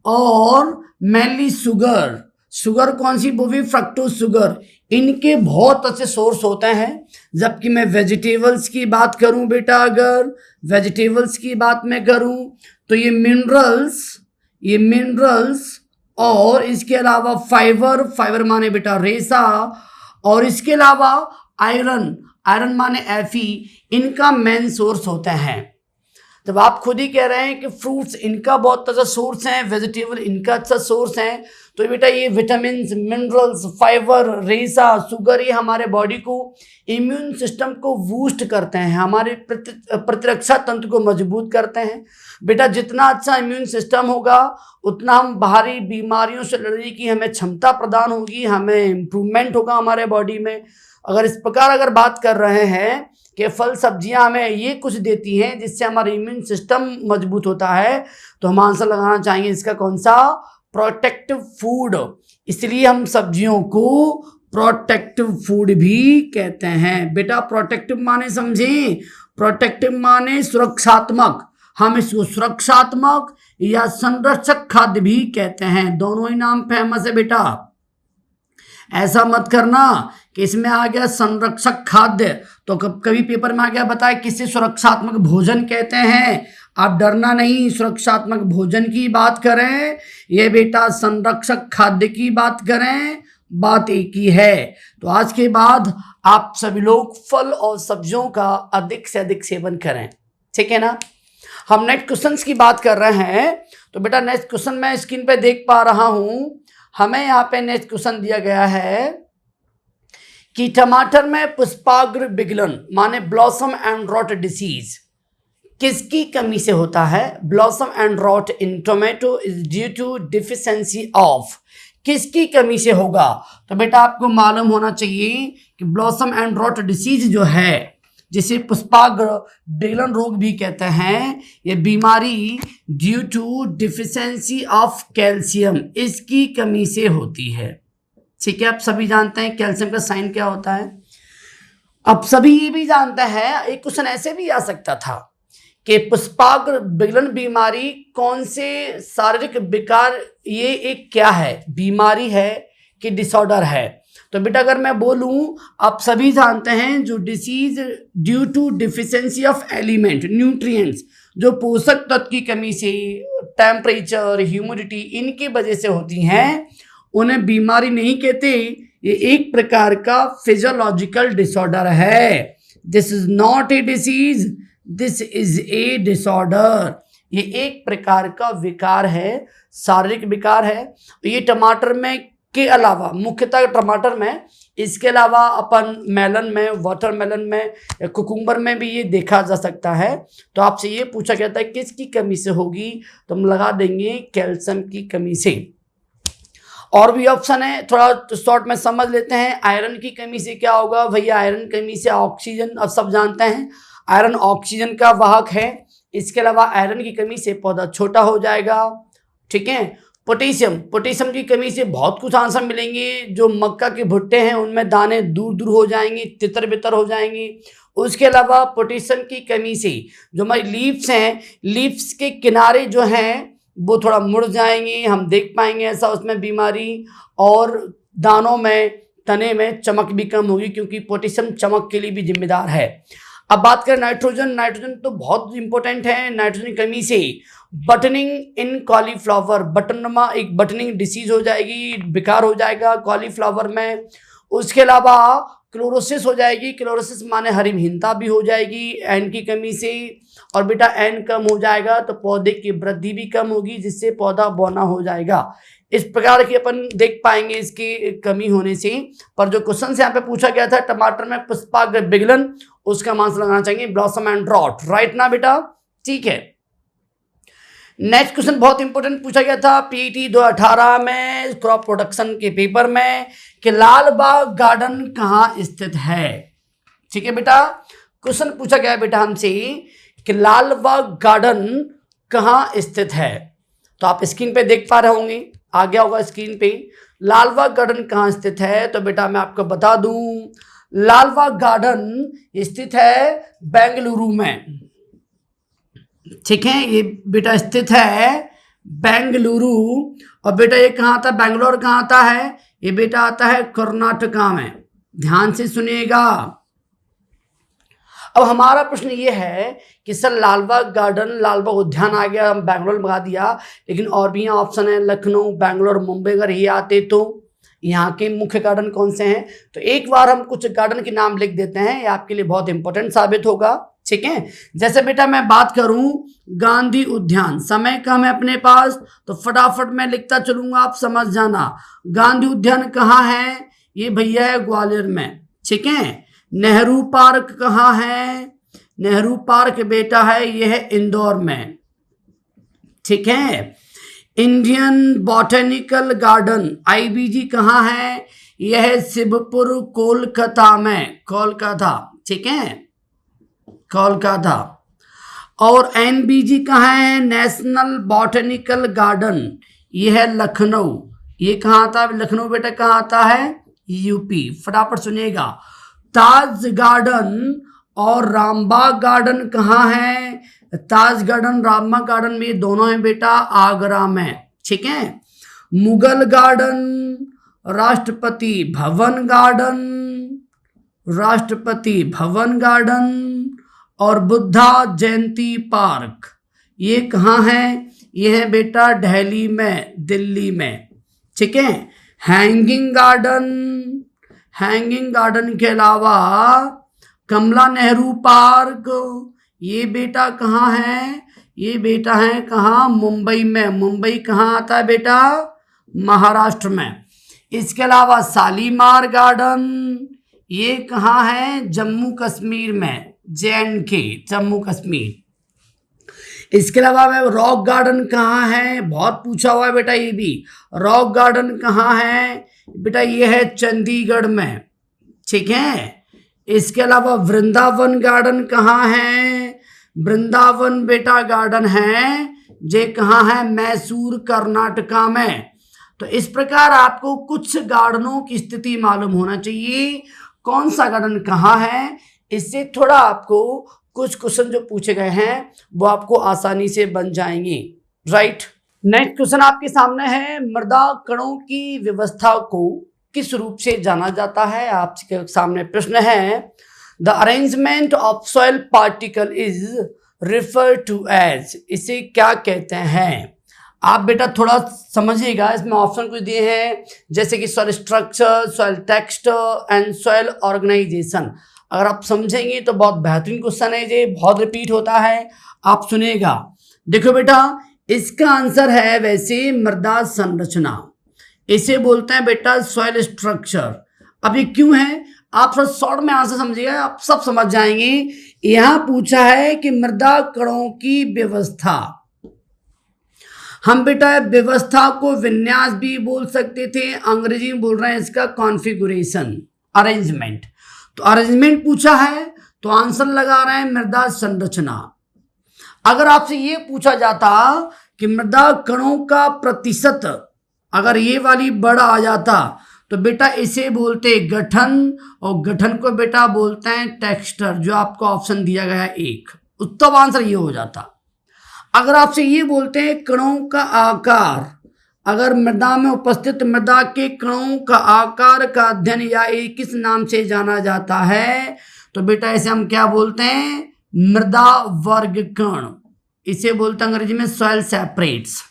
और मेनली शुगर, शुगर कौन सी? वो भी फ्रक्टोज शुगर, इनके बहुत अच्छे सोर्स होते हैं। जबकि मैं वेजिटेबल्स की बात करूं बेटा, अगर वेजिटेबल्स की बात मैं करूं तो ये मिनरल्स और इसके अलावा फाइबर, फाइबर माने बेटा रेशा, और इसके अलावा आयरन, आयरन माने Fe, इनका मेन सोर्स होते हैं। जब आप खुद ही कह रहे हैं कि फ्रूट्स इनका बहुत अच्छा सोर्स है, वेजिटेबल इनका अच्छा सोर्स है, तो बेटा ये विटामिन, मिनरल्स, फाइबर, रेशा, शुगर, ये हमारे बॉडी को, इम्यून सिस्टम को बूस्ट करते हैं, हमारे प्रतिरक्षा तंत्र को मजबूत करते हैं। बेटा जितना अच्छा इम्यून सिस्टम होगा उतना हम बाहरी बीमारियों से लड़ने की हमें क्षमता प्रदान होगी, हमें इम्प्रूवमेंट होगा हमारे बॉडी में। अगर इस प्रकार अगर बात कर रहे हैं कि फल सब्जियां हमें ये कुछ देती हैं जिससे हमारा इम्यून सिस्टम मजबूत होता है, तो हम आंसर लगाना चाहेंगे इसका कौन सा? Protective food. इसलिए हम सब्जियों को प्रोटेक्टिव फूड भी कहते हैं। बेटा प्रोटेक्टिव माने समझें, प्रोटेक्टिव माने सुरक्षात्मक, हम इसको सुरक्षात्मक या संरक्षक खाद्य भी कहते हैं। दोनों ही नाम फेमस है बेटा। ऐसा मत करना कि इसमें आ गया संरक्षक खाद्य तो कभी पेपर में आ गया बताए किसे सुरक्षात्मक भोजन कहते हैं। आप डरना नहीं, सुरक्षात्मक भोजन की बात करें, ये बेटा संरक्षक खाद्य की बात करें, बात एक ही है। तो आज के बाद आप सभी लोग फल और सब्जियों का अधिक से अधिक सेवन करें, ठीक है ना। हम नेक्स्ट क्वेश्चंस की बात कर रहे हैं। तो बेटा नेक्स्ट क्वेश्चन मैं स्क्रीन पे देख पा रहा हूं, हमें यहाँ पे नेक्स्ट क्वेश्चन दिया गया है कि टमाटर में पुष्पाग्र विगलन माने ब्लॉसम एंड रॉट डिसीज किसकी कमी से होता है। Blossom and rot in tomato is due to deficiency of, किसकी कमी से होगा। तो बेटा आपको मालूम होना चाहिए कि ब्लॉसम एंड रॉट डिसीज जो है, जिसे पुष्पाग्र विगलन रोग भी कहते हैं, ये बीमारी due to deficiency of calcium, इसकी कमी से होती है। ठीक है, आप सभी जानते हैं कैल्शियम का साइन क्या होता है। अब सभी ये भी जानते हैं, एक क्वेश्चन ऐसे भी आ सकता था कि पुष्पाग्र विगलन बीमारी कौन से शारीरिक विकार, ये एक क्या है, बीमारी है कि डिसऑर्डर है। तो बेटा अगर मैं बोलूं, आप सभी जानते हैं जो disease due to deficiency of element nutrients, जो पोषक तत्व की कमी से, टेम्परेचर, ह्यूमिडिटी, इनकी वजह से होती हैं, उन्हें बीमारी नहीं कहते। ये एक प्रकार का फिजियोलॉजिकल डिसऑर्डर है। This is not a disease, this is a disorder. ये एक प्रकार का विकार है, शारीरिक विकार है। ये टमाटर में के अलावा, मुख्यतः टमाटर में, इसके अलावा अपन मेलन में, वाटरमेलन में या कुकुम्बर में भी ये देखा जा सकता है। तो आपसे ये पूछा गया था किसकी कमी से होगी, तो हम लगा देंगे कैल्शियम की कमी से। और भी ऑप्शन है, थोड़ा शॉर्ट में समझ लेते हैं। आयरन की कमी से क्या होगा भैया, आयरन कमी से ऑक्सीजन, अब सब जानते हैं आयरन ऑक्सीजन का वाहक है। इसके अलावा आयरन की कमी से पौधा छोटा हो जाएगा, ठीक है। पोटेशियम, पोटेशियम की कमी से बहुत कुछ आंसर मिलेंगे। जो मक्का के भुट्टे हैं उनमें दाने दूर दूर हो जाएंगे, तितर बितर हो जाएंगे। उसके अलावा पोटेशियम की कमी से जो हमारी लीव्स हैं, लीव्स के किनारे जो हैं वो थोड़ा मुड़ जाएंगे, हम देख पाएंगे ऐसा उसमें बीमारी। और दानों में, तने में चमक भी कम होगी, क्योंकि पोटेशियम चमक के लिए भी जिम्मेदार है। अब बात करें नाइट्रोजन, नाइट्रोजन तो बहुत इंपॉर्टेंट है। नाइट्रोजन की कमी से बटनिंग इन कॉलीफ्लावर, बटनमा एक बटनिंग डिसीज हो जाएगी, विकार हो जाएगा कॉलीफ्लावर में। उसके अलावा क्लोरोसिस हो जाएगी, क्लोरोसिस माने हरिमहीनता भी हो जाएगी एन की कमी से। और बेटा एन कम हो जाएगा तो पौधे की वृद्धि भी कम होगी, जिससे पौधा बौना हो जाएगा। इस प्रकार की अपन देख पाएंगे इसकी कमी होने से। पर जो क्वेश्चन यहाँ पे पूछा गया था टमाटर में पुष्पाग्र विगलन, उसका आंसर लगाना चाहिए ब्लॉसम एंड रॉट, राइट ना बेटा, ठीक है। नेक्स्ट क्वेश्चन बहुत इंपॉर्टेंट पूछा गया था पीटी 2018 में क्रॉप प्रोडक्शन के पेपर में कि लाल बाग गार्डन कहाँ स्थित है। ठीक है बेटा, क्वेश्चन पूछा गया बेटा हमसे कि लाल बाग गार्डन कहाँ स्थित है। तो आप स्क्रीन पे देख पा रहे होंगे, आ गया होगा स्क्रीन पे, लाल बाग गार्डन कहाँ स्थित है। तो बेटा मैं आपको बता दूं, लाल बाग गार्डन स्थित है बेंगलुरु में, ठीक है। ये बेटा स्थित है बेंगलुरु। और बेटा ये कहाँ आता है, बेंगलोर कहाँ आता है, ये बेटा आता है कर्नाटका में, ध्यान से सुनिएगा। अब हमारा प्रश्न ये है कि सर लालबाग गार्डन, लालबाग उद्यान आ गया, हम बेंगलोर में लगा दिया, लेकिन और भी यहाँ ऑप्शन है लखनऊ, बेंगलोर, मुंबई। अगर ये आते तो यहाँ के मुख्य गार्डन कौन से हैं। तो एक बार हम कुछ गार्डन के नाम लिख देते हैं, ये आपके लिए बहुत इंपॉर्टेंट साबित होगा, ठीक है। जैसे बेटा मैं बात करूं गांधी उद्यान, समय कम है अपने पास तो फटाफट मैं लिखता चलूंगा, आप समझ जाना। गांधी उद्यान कहाँ है, ये भैया है ग्वालियर में, ठीक है। नेहरू पार्क कहाँ है, नेहरू पार्क बेटा है, ये है इंदौर में, ठीक है। इंडियन बॉटेनिकल गार्डन IBG कहाँ है, यह है शिवपुर कोलकाता में, कोलकाता, ठीक है, कोलकाता। और NBG कहाँ है, नेशनल बॉटेनिकल गार्डन, यह है लखनऊ। ये कहाँ आता है लखनऊ बेटा, कहाँ आता है UP, फटाफट सुनिएगा। ताज गार्डन और रामबाग गार्डन कहाँ है? ताज गार्डन, रामबाग गार्डन में दोनों हैं बेटा आगरा में, ठीक है। Mughal garden, Rashtrapati Bhavan garden, Rashtrapati Bhavan garden और बुद्धा जयंती पार्क, ये कहाँ है? ये है बेटा दिल्ली में, दिल्ली में, ठीक है। हैंगिंग गार्डन, हैंगिंग गार्डन के अलावा कमला नेहरू पार्क, ये बेटा कहाँ है? ये बेटा है कहाँ? मुंबई में। मुंबई कहाँ आता है बेटा? महाराष्ट्र में। इसके अलावा शालीमार गार्डन, ये कहाँ है? जम्मू कश्मीर में, JNK, जम्मू कश्मीर। इसके अलावा रॉक गार्डन कहाँ है? बहुत पूछा हुआ है बेटा ये भी। रॉक गार्डन कहाँ है बेटा? ये है चंडीगढ़ में, ठीक है। इसके अलावा वृंदावन गार्डन कहाँ है? वृंदावन बेटा गार्डन है जे कहाँ है? मैसूर, कर्नाटका में। तो इस प्रकार आपको कुछ गार्डनों की स्थिति मालूम होना चाहिए, कौन सा गार्डन कहाँ है। इससे थोड़ा आपको कुछ क्वेश्चन जो पूछे गए हैं वो आपको आसानी से बन जाएंगे, राइट। नेक्स्ट क्वेश्चन आपके सामने है, मृदा कणों की व्यवस्था को किस रूप से जाना जाता है? आपके सामने प्रश्न है, the arrangement of soil particle is refer to as, इसे क्या कहते हैं? आप बेटा थोड़ा समझिएगा, इसमें ऑप्शन कुछ दिए हैं जैसे कि soil structure, soil texture and soil organization. अगर आप समझेंगे तो बहुत बेहतरीन क्वेश्चन है, ये बहुत रिपीट होता है, आप सुनिएगा। देखो बेटा इसका आंसर है वैसे मृदा संरचना, इसे बोलते हैं बेटा सॉइल स्ट्रक्चर। अब ये क्यों है आप थोड़ा शॉर्ट में आंसर समझिएगा, आप सब समझ जाएंगे। यहां पूछा है कि मृदा कणों की व्यवस्था, हम बेटा व्यवस्था को विन्यास भी बोल सकते थे, अंग्रेजी में बोल रहे हैं इसका कॉन्फ़िगरेशन, अरेंजमेंट। तो अरेंजमेंट पूछा है तो आंसर लगा रहे हैं मृदा संरचना। अगर आपसे ये पूछा जाता कि मृदा कणों का प्रतिशत, अगर ये वाली बड़ा आ जाता तो बेटा इसे बोलते गठन, और गठन को बेटा बोलते हैं टेक्सचर, जो आपको ऑप्शन दिया गया है एक, उत्तम आंसर ये हो जाता। अगर आपसे ये बोलते हैं कणों का आकार, अगर मृदा में उपस्थित मृदा के कणों का आकार का अध्ययन या एक किस नाम से जाना जाता है, तो बेटा इसे हम क्या बोलते हैं? मृदा वर्गीकरण, इसे बोलते हैं अंग्रेजी में सॉइल सेपरेट्स।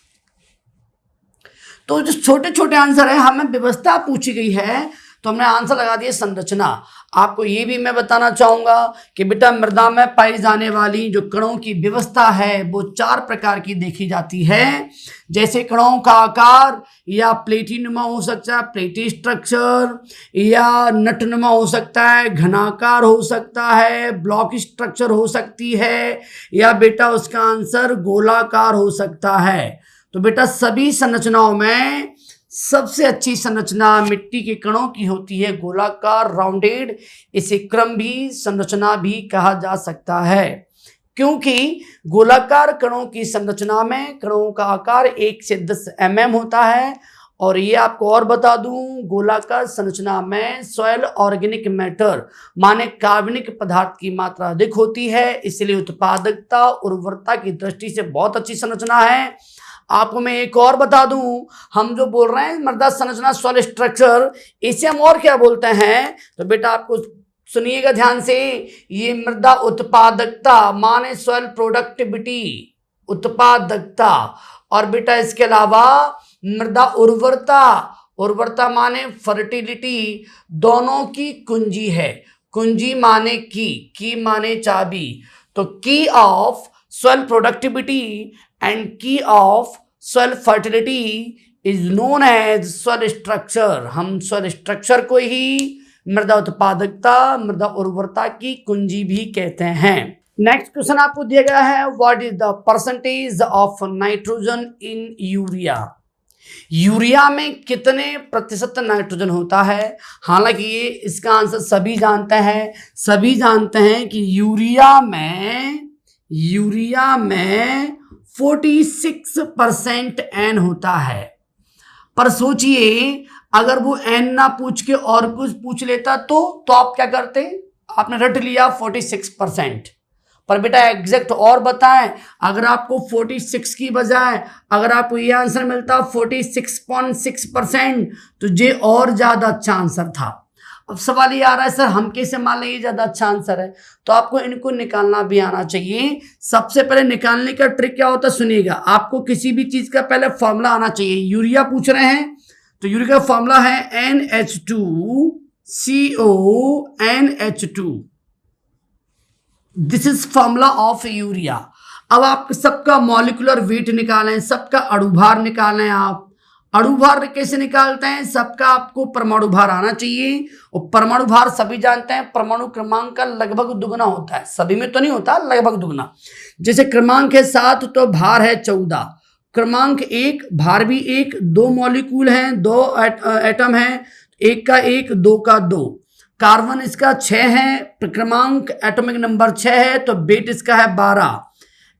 तो जो छोटे छोटे आंसर है, हमें व्यवस्था पूछी गई है तो हमने आंसर लगा दिया संरचना। आपको ये भी मैं बताना चाहूंगा कि बेटा मृदा में पाई जाने वाली जो कणों की व्यवस्था है वो 4 प्रकार की देखी जाती है, जैसे कणों का आकार या प्लेटीनुमा हो सकता है, प्लेटी स्ट्रक्चर, या नटनुमा हो सकता है, घनाकार हो सकता है, ब्लॉक स्ट्रक्चर हो सकती है, या बेटा उसका आंसर गोलाकार हो सकता है। तो बेटा सभी संरचनाओं में सबसे अच्छी संरचना मिट्टी के कणों की होती है, गोलाकार, राउंडेड। इसे क्रम भी संरचना भी कहा जा सकता है, क्योंकि गोलाकार कणों की संरचना में कणों का आकार 1 से 10 mm होता है। और ये आपको और बता दूं, गोलाकार संरचना में सॉइल ऑर्गेनिक मैटर माने कार्बनिक पदार्थ की मात्रा अधिक होती है, इसलिए उत्पादकता उर्वरता की दृष्टि से बहुत अच्छी संरचना है। आपको मैं एक और बता दूं, हम जो बोल रहे हैं मृदा संरचना सॉइल स्ट्रक्चर, इसे हम और क्या बोलते हैं? तो बेटा आपको सुनिएगा ध्यान से, ये मृदा उत्पादकता माने सॉइल प्रोडक्टिविटी, उत्पादकता। और बेटा इसके अलावा मृदा उर्वरता, उर्वरता माने फर्टिलिटी, दोनों की कुंजी है। कुंजी माने की माने चाबी। तो की of soil productivity and key of soil fertility is known as soil structure। हम soil structure को ही मृदा उत्पादकता, मृदा उर्वरता की कुंजी भी कहते हैं। नेक्स्ट क्वेश्चन आपको दिया गया है, what is the percentage of nitrogen in urea? Urea में कितने प्रतिशत नाइट्रोजन होता है? हालांकि ये इसका आंसर सभी जानते हैं, सभी जानते हैं कि यूरिया में 46% N होता है। पर सोचिए अगर वो N ना पूछ के और कुछ पूछ लेता तो आप क्या करते? आपने रट लिया 46%। पर बेटा एग्जैक्ट और बताएं, अगर आपको 46 की बजाय अगर आपको ये आंसर मिलता 46.6% तो ये और ज्यादा अच्छा आंसर था। अब सवाल ये आ रहा है सर हम कैसे मान लें ये ज्यादा अच्छा आंसर है, तो आपको इनको निकालना भी आना चाहिए। सबसे पहले निकालने का ट्रिक क्या होता है सुनिएगा, आपको किसी भी चीज का पहले फॉर्मूला आना चाहिए। यूरिया पूछ रहे हैं तो यूरिया का फॉर्मूला है NH2CO NH2, this is formula of urea. अब आप सबका मॉलिक्यूलर वेट निकालें, सबका अणुभार निकालें। आप अणुभार कैसे निकालते हैं, सबका आपको परमाणु भार आना चाहिए, और परमाणु भार सभी जानते हैं परमाणु क्रमांक का लगभग दुगना होता है, सभी में तो नहीं होता, लगभग दुगना। जैसे क्रमांक है 7 तो भार है 14, क्रमांक 1 भार भी 1, 2 मॉलिक्यूल हैं, 2 एटम हैं, 1 का 1 2 का 2। कार्बन इसका 6 है, क्रमांक एटॉमिक नंबर 6 है तो वेट इसका है 12।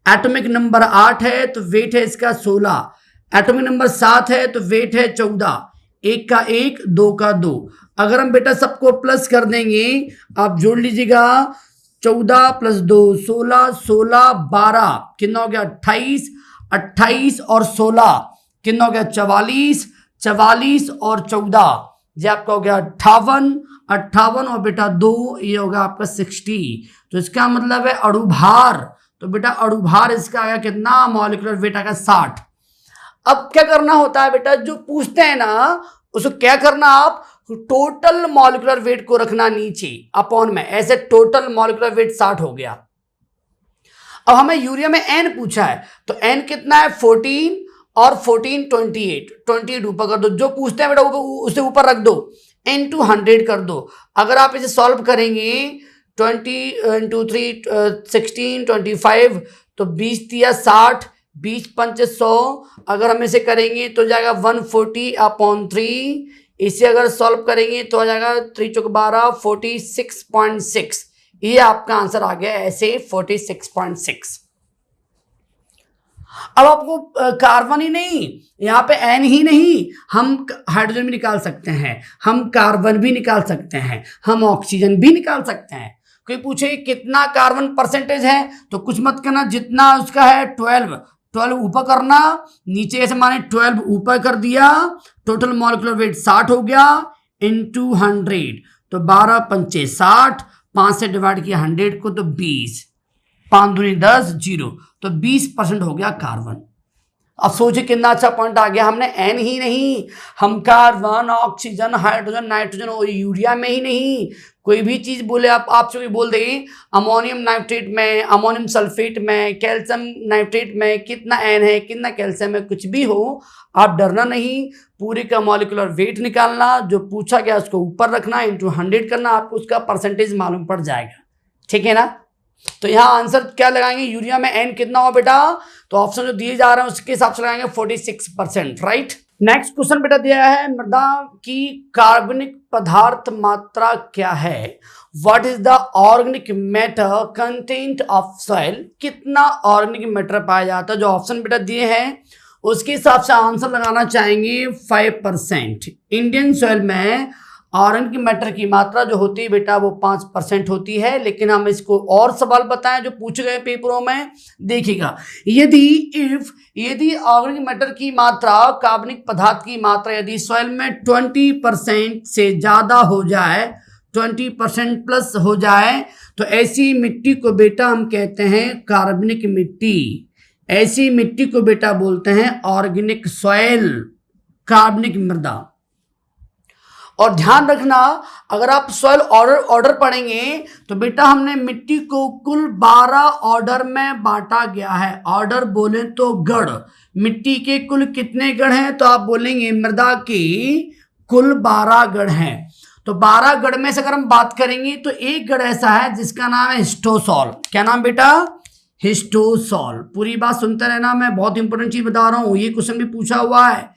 एटॉमिक नंबर 8 है तो वेट है इसका 16। एटॉमिक नंबर 7 है तो वेट है 14। 1 का 1 2 का 2। अगर हम बेटा सबको प्लस कर देंगे, आप जोड़ लीजिएगा, 14 + 2 16, 16 12 कितना हो गया 28, 28 और 16 कितना हो गया 44, 44 और 14 ये आपका हो गया 58, 58 और बेटा 2 ये होगा आपका 60। तो इसका मतलब है अणुभार, तो बेटा अणुभार इसका आया कितना, मॉलिक्यूलर वेट आएगा 60। अब क्या करना होता है बेटा, जो पूछते हैं ना उसको क्या करना, आप टोटल मॉलिक्यूलर वेट को रखना नीचे अपॉन में, ऐसे टोटल मॉलिक्यूलर वेट 60 हो गया। अब हमें यूरिया में एन पूछा है तो एन कितना है 14 और 14 28 ऊपर कर दो, जो पूछते हैं बेटा उसे ऊपर रख दो, into 100 कर दो। अगर आप इसे सॉल्व करेंगे 20 × 3 16 25 तो 20 दिया 60, 20 पंच 100, अगर हम इसे करेंगे तो जाएगा 140/3। इसे अगर सॉल्व करेंगे तो आ जाएगा 3 × 12 46.6। ये आपका आंसर आ गया ऐसे 46.6। अब आपको कार्बन ही नहीं, यहाँ पे एन ही नहीं, हम हाइड्रोजन भी निकाल सकते हैं, हम कार्बन भी निकाल सकते हैं, हम ऑक्सीजन भी निकाल सकते हैं। कोई पूछे कितना कार्बन परसेंटेज है तो कुछ मत करना, जितना उसका है 12 ऊपर करना, नीचे ऐसे माने 12 ऊपर कर दिया, टोटल मॉलिक्यूलर वेट 60 हो गया into 100 तो 12 पंचे 60, 5 से डिवाइड किया 100 को तो 20, 5 दूनी 10 0 तो 20% हो गया कार्बन। अब सोचिए कितना अच्छा पॉइंट आ गया, हमने एन ही नहीं, हम कार्बन ऑक्सीजन हाइड्रोजन नाइट्रोजन और यूरिया में ही नहीं, कोई भी चीज बोले आपसे कोई बोल दे अमोनियम नाइट्रेट में, अमोनियम सल्फेट में, कैल्शियम नाइट्रेट में कितना एन है कितना कैल्शियम है, कुछ भी हो आप डरना नहीं, पूरे का मॉलिक्यूलर वेट निकालना, जो पूछा गया उसको ऊपर रखना, into 100 करना, आपको उसका परसेंटेज मालूम पड़ जाएगा। ठीक है ना। तो यहाँ आंसर क्या लगाएंगे, यूरिया में एन कितना हो बेटा, तो ऑप्शन जो दिए जा रहे हैं उसके हिसाब से लगाएंगे 46%, राइट। नेक्स्ट क्वेश्चन बेटा दिया है, मृदा की कार्बनिक पदार्थ मात्रा क्या है, what is the organic matter content of soil, कितना ऑर्गेनिक मैटर पाया जाता है। जो ऑप्शन बेटा दिए हैं उसके हिसाब से आंसर लगाना चाहेंगे 5%। इंडियन सॉइल में ऑर्गेनिक मैटर की मात्रा जो होती है बेटा वो 5% होती है, लेकिन हम इसको और सवाल बताएं जो पूछे गए पेपरों में, देखिएगा यदि ऑर्गेनिक मैटर की मात्रा, कार्बनिक पदार्थ की मात्रा यदि सॉइल में 20% से ज़्यादा हो जाए, 20% प्लस हो जाए, तो ऐसी मिट्टी को बेटा हम कहते हैं कार्बनिक मिट्टी, ऐसी मिट्टी को बेटा बोलते हैं ऑर्गेनिक सॉइल, कार्बनिक मृदा। और ध्यान रखना, अगर आप सॉइल ऑर्डर पढ़ेंगे तो बेटा हमने मिट्टी को कुल 12 ऑर्डर में बांटा गया है। ऑर्डर बोले तो गण, मिट्टी के कुल कितने गण हैं, तो आप बोलेंगे मृदा के कुल 12 गण हैं। तो 12 गण में से अगर हम बात करेंगे तो एक गण ऐसा है जिसका नाम है हिस्टोसॉल। क्या नाम बेटा, हिस्टोसॉल। पूरी बात सुनते रहना, मैं बहुत इंपॉर्टेंट चीज बता रहा हूं, ये क्वेश्चन भी पूछा हुआ है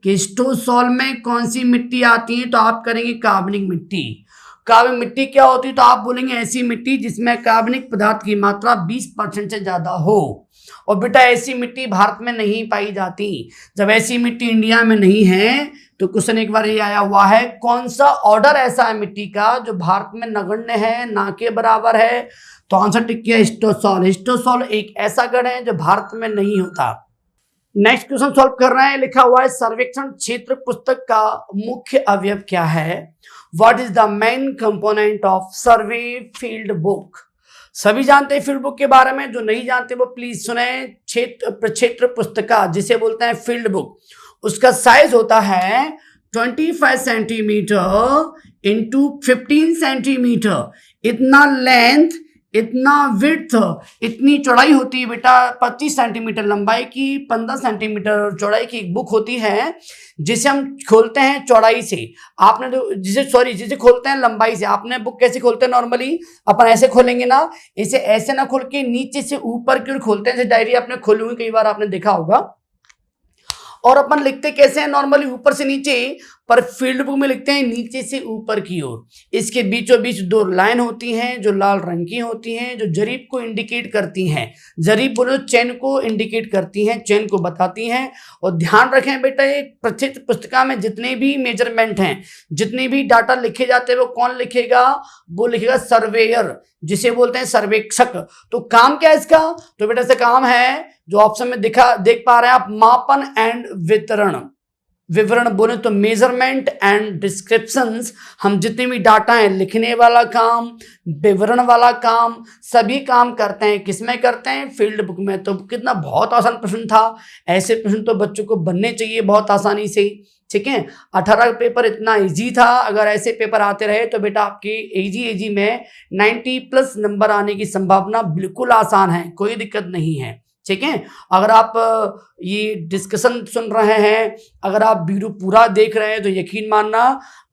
कि हिस्टोसॉल में कौन सी मिट्टी आती है, तो आप करेंगे कार्बनिक मिट्टी। कार्बनिक मिट्टी क्या होती है, तो आप बोलेंगे ऐसी मिट्टी जिसमें कार्बनिक पदार्थ की मात्रा 20% से ज्यादा हो। और बेटा ऐसी मिट्टी भारत में नहीं पाई जाती। जब ऐसी मिट्टी इंडिया में नहीं है तो क्वेश्चन एक बार ये आया हुआ है, कौन सा ऑर्डर ऐसा है मिट्टी का जो भारत में नगण्य है, ना के बराबर है, तो आंसर टिक किया हिस्टोसॉल। हिस्टोसॉल एक ऐसा गण है जो भारत में नहीं होता। नेक्स्ट क्वेश्चन सॉल्व कर रहे हैं, लिखा हुआ है सर्वेक्षण क्षेत्र पुस्तक का मुख्य अवयव क्या है? What is the main component of survey field book? सभी जानते हैं फील्ड बुक के बारे में, जो नहीं जानते वो प्लीज सुने। क्षेत्र पुस्तिका जिसे बोलते हैं फील्ड बुक, उसका साइज होता है 25 सेंटीमीटर इंटू 15 सेंटीमीटर। इतना लेंथ, इतना विड्थ, इतनी चौड़ाई होती है बेटा। 25 सेंटीमीटर लंबाई की, 15 सेंटीमीटर चौड़ाई की एक बुक होती है जिसे हम खोलते हैं चौड़ाई से। आपने तो जिसे खोलते हैं लंबाई से। आपने बुक कैसे खोलते हैं? नॉर्मली अपन ऐसे खोलेंगे ना, इसे ऐसे ना खोल के नीचे से ऊपर की ओर खोलते हैं। जैसे डायरी आपने खोली हुई कई बार आपने देखा होगा। और अपन लिखते कैसे हैं? नॉर्मली ऊपर से नीचे, पर फील्ड बुक में लिखते हैं नीचे से ऊपर की ओर। इसके बीचों बीच दो लाइन होती हैं जो लाल रंग की होती हैं, जो जरीब को इंडिकेट करती हैं। जरीब बोलो चेन को इंडिकेट करती हैं, चेन को बताती हैं। और ध्यान रखें बेटा, एक प्रचित पुस्तिका में जितने भी मेजरमेंट हैं, जितने भी डाटा लिखे जाते हैं, वो कौन लिखेगा? वो लिखेगा सर्वेयर, जिसे बोलते हैं सर्वेक्षक। तो काम क्या है इसका? तो बेटा इसका काम है जो ऑप्शन में देख पा रहे हैं आप, मापन एंड विवरण बोले तो मेजरमेंट एंड डिस्क्रिप्शंस। हम जितने भी डाटा हैं, लिखने वाला काम, विवरण वाला काम, सभी काम करते हैं किसमें करते हैं? फील्ड बुक में। तो कितना बहुत आसान प्रश्न था। ऐसे प्रश्न तो बच्चों को बनने चाहिए बहुत आसानी से, ठीक है। 18 पेपर इतना इजी था। अगर ऐसे पेपर आते रहे तो बेटा आपके इजी में 90+ नंबर आने की संभावना बिल्कुल आसान है, कोई दिक्कत नहीं है, ठीक है। अगर आप ये डिस्कशन सुन रहे हैं, अगर आप वीडियो पूरा देख रहे हैं, तो यकीन मानना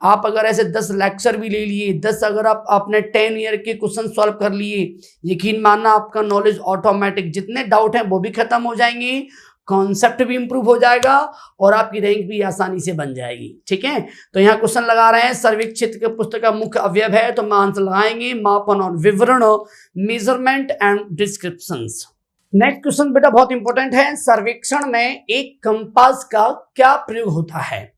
आप अगर ऐसे 10 लेक्चर भी ले लिए, 10 अगर आपने 10 ईयर के क्वेश्चन सॉल्व कर लिए, यकीन मानना आपका नॉलेज ऑटोमेटिक, जितने डाउट हैं वो भी खत्म हो जाएंगे, कॉन्सेप्ट भी इंप्रूव हो जाएगा और आपकी रैंक भी आसानी से बन जाएगी, ठीक है। तो यहाँ क्वेश्चन लगा रहे हैं सर्वेक्षण क्षेत्र के पुस्तक का मुख्य अवयव है, तो हम आंसर लगाएंगे मापन और विवरण, measurement and descriptions. Next question बेटा बहुत इंपॉर्टेंट है, सर्वेक्षण में एक कंपास का क्या प्रयोग होता है?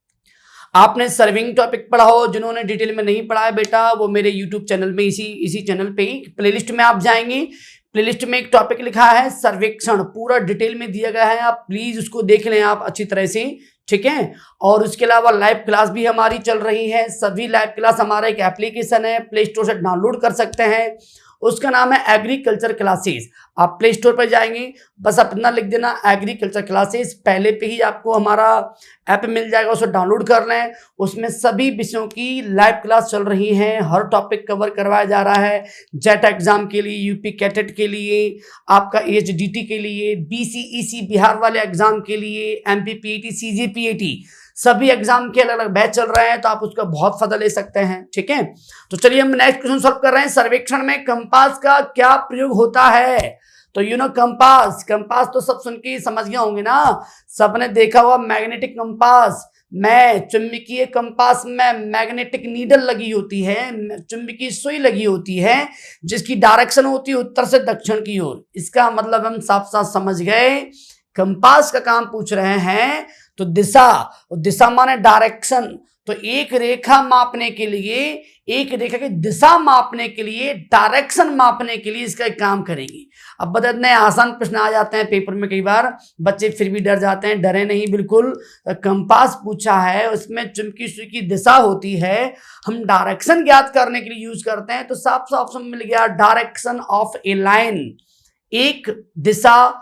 आपने सर्विंग टॉपिक पढ़ा हो, जिन्होंने डिटेल में नहीं पढ़ा है बेटा, वो मेरे यूट्यूब चैनल में इसी चैनल पे ही प्लेलिस्ट में आप जाएंगे, प्लेलिस्ट में एक टॉपिक लिखा है सर्वेक्षण, पूरा डिटेल में दिया गया है, आप प्लीज उसको देख लें आप अच्छी तरह से, ठीक है। और उसके अलावा लाइव क्लास भी हमारी चल रही है। सभी लाइव क्लास हमारा एक एप्लीकेशन है, प्ले स्टोर से डाउनलोड कर सकते हैं, उसका नाम है एग्रीकल्चर क्लासेस। आप प्ले स्टोर पर जाएंगे, बस अपना लिख देना एग्रीकल्चर क्लासेस, पहले पे ही आपको हमारा ऐप मिल जाएगा, उसे डाउनलोड कर लें। उसमें सभी विषयों की लाइव क्लास चल रही हैं, हर टॉपिक कवर करवाया जा रहा है। जेट एग्जाम के लिए, यूपी कैटेट के लिए, आपका एचडीटी के लिए, बीसीईसी बिहार वाले एग्जाम के लिए, एमपीपीएटी, सीजीपीएटी, सभी एग्जाम के अलग अलग बैच चल रहे हैं, तो आप उसका बहुत फायदा ले सकते हैं, ठीक है। तो चलिए हम नेक्स्ट क्वेश्चन सॉल्व कर रहे हैं, सर्वेक्षण में कंपास का क्या प्रयोग होता है? तो कंपास तो सब सुन के समझ गए होंगे ना, सबने देखा हुआ मैग्नेटिक कंपास में, चुंबकीय कंपास में मैग्नेटिक नीडल लगी होती है, चुंबकीय सुई लगी होती है, जिसकी डायरेक्शन होती है उत्तर से दक्षिण की ओर। इसका मतलब हम साफ साफ समझ गए, कंपास का काम पूछ रहे हैं तो दिशा माने डायरेक्शन। तो एक रेखा मापने के लिए, एक रेखा की दिशा मापने के लिए, डायरेक्शन मापने के लिए इसका एक काम करेंगे। अब बता इतने आसान प्रश्न आ जाते हैं पेपर में, कई बार बच्चे फिर भी डर जाते हैं, डरे नहीं बिल्कुल। कंपास पूछा है, उसमें चुंबकीय सुई की दिशा होती है, हम डायरेक्शन ज्ञात करने के लिए यूज करते हैं, तो साफ साफ ऑप्शन मिल गया डायरेक्शन ऑफ ए लाइन। एक दिशा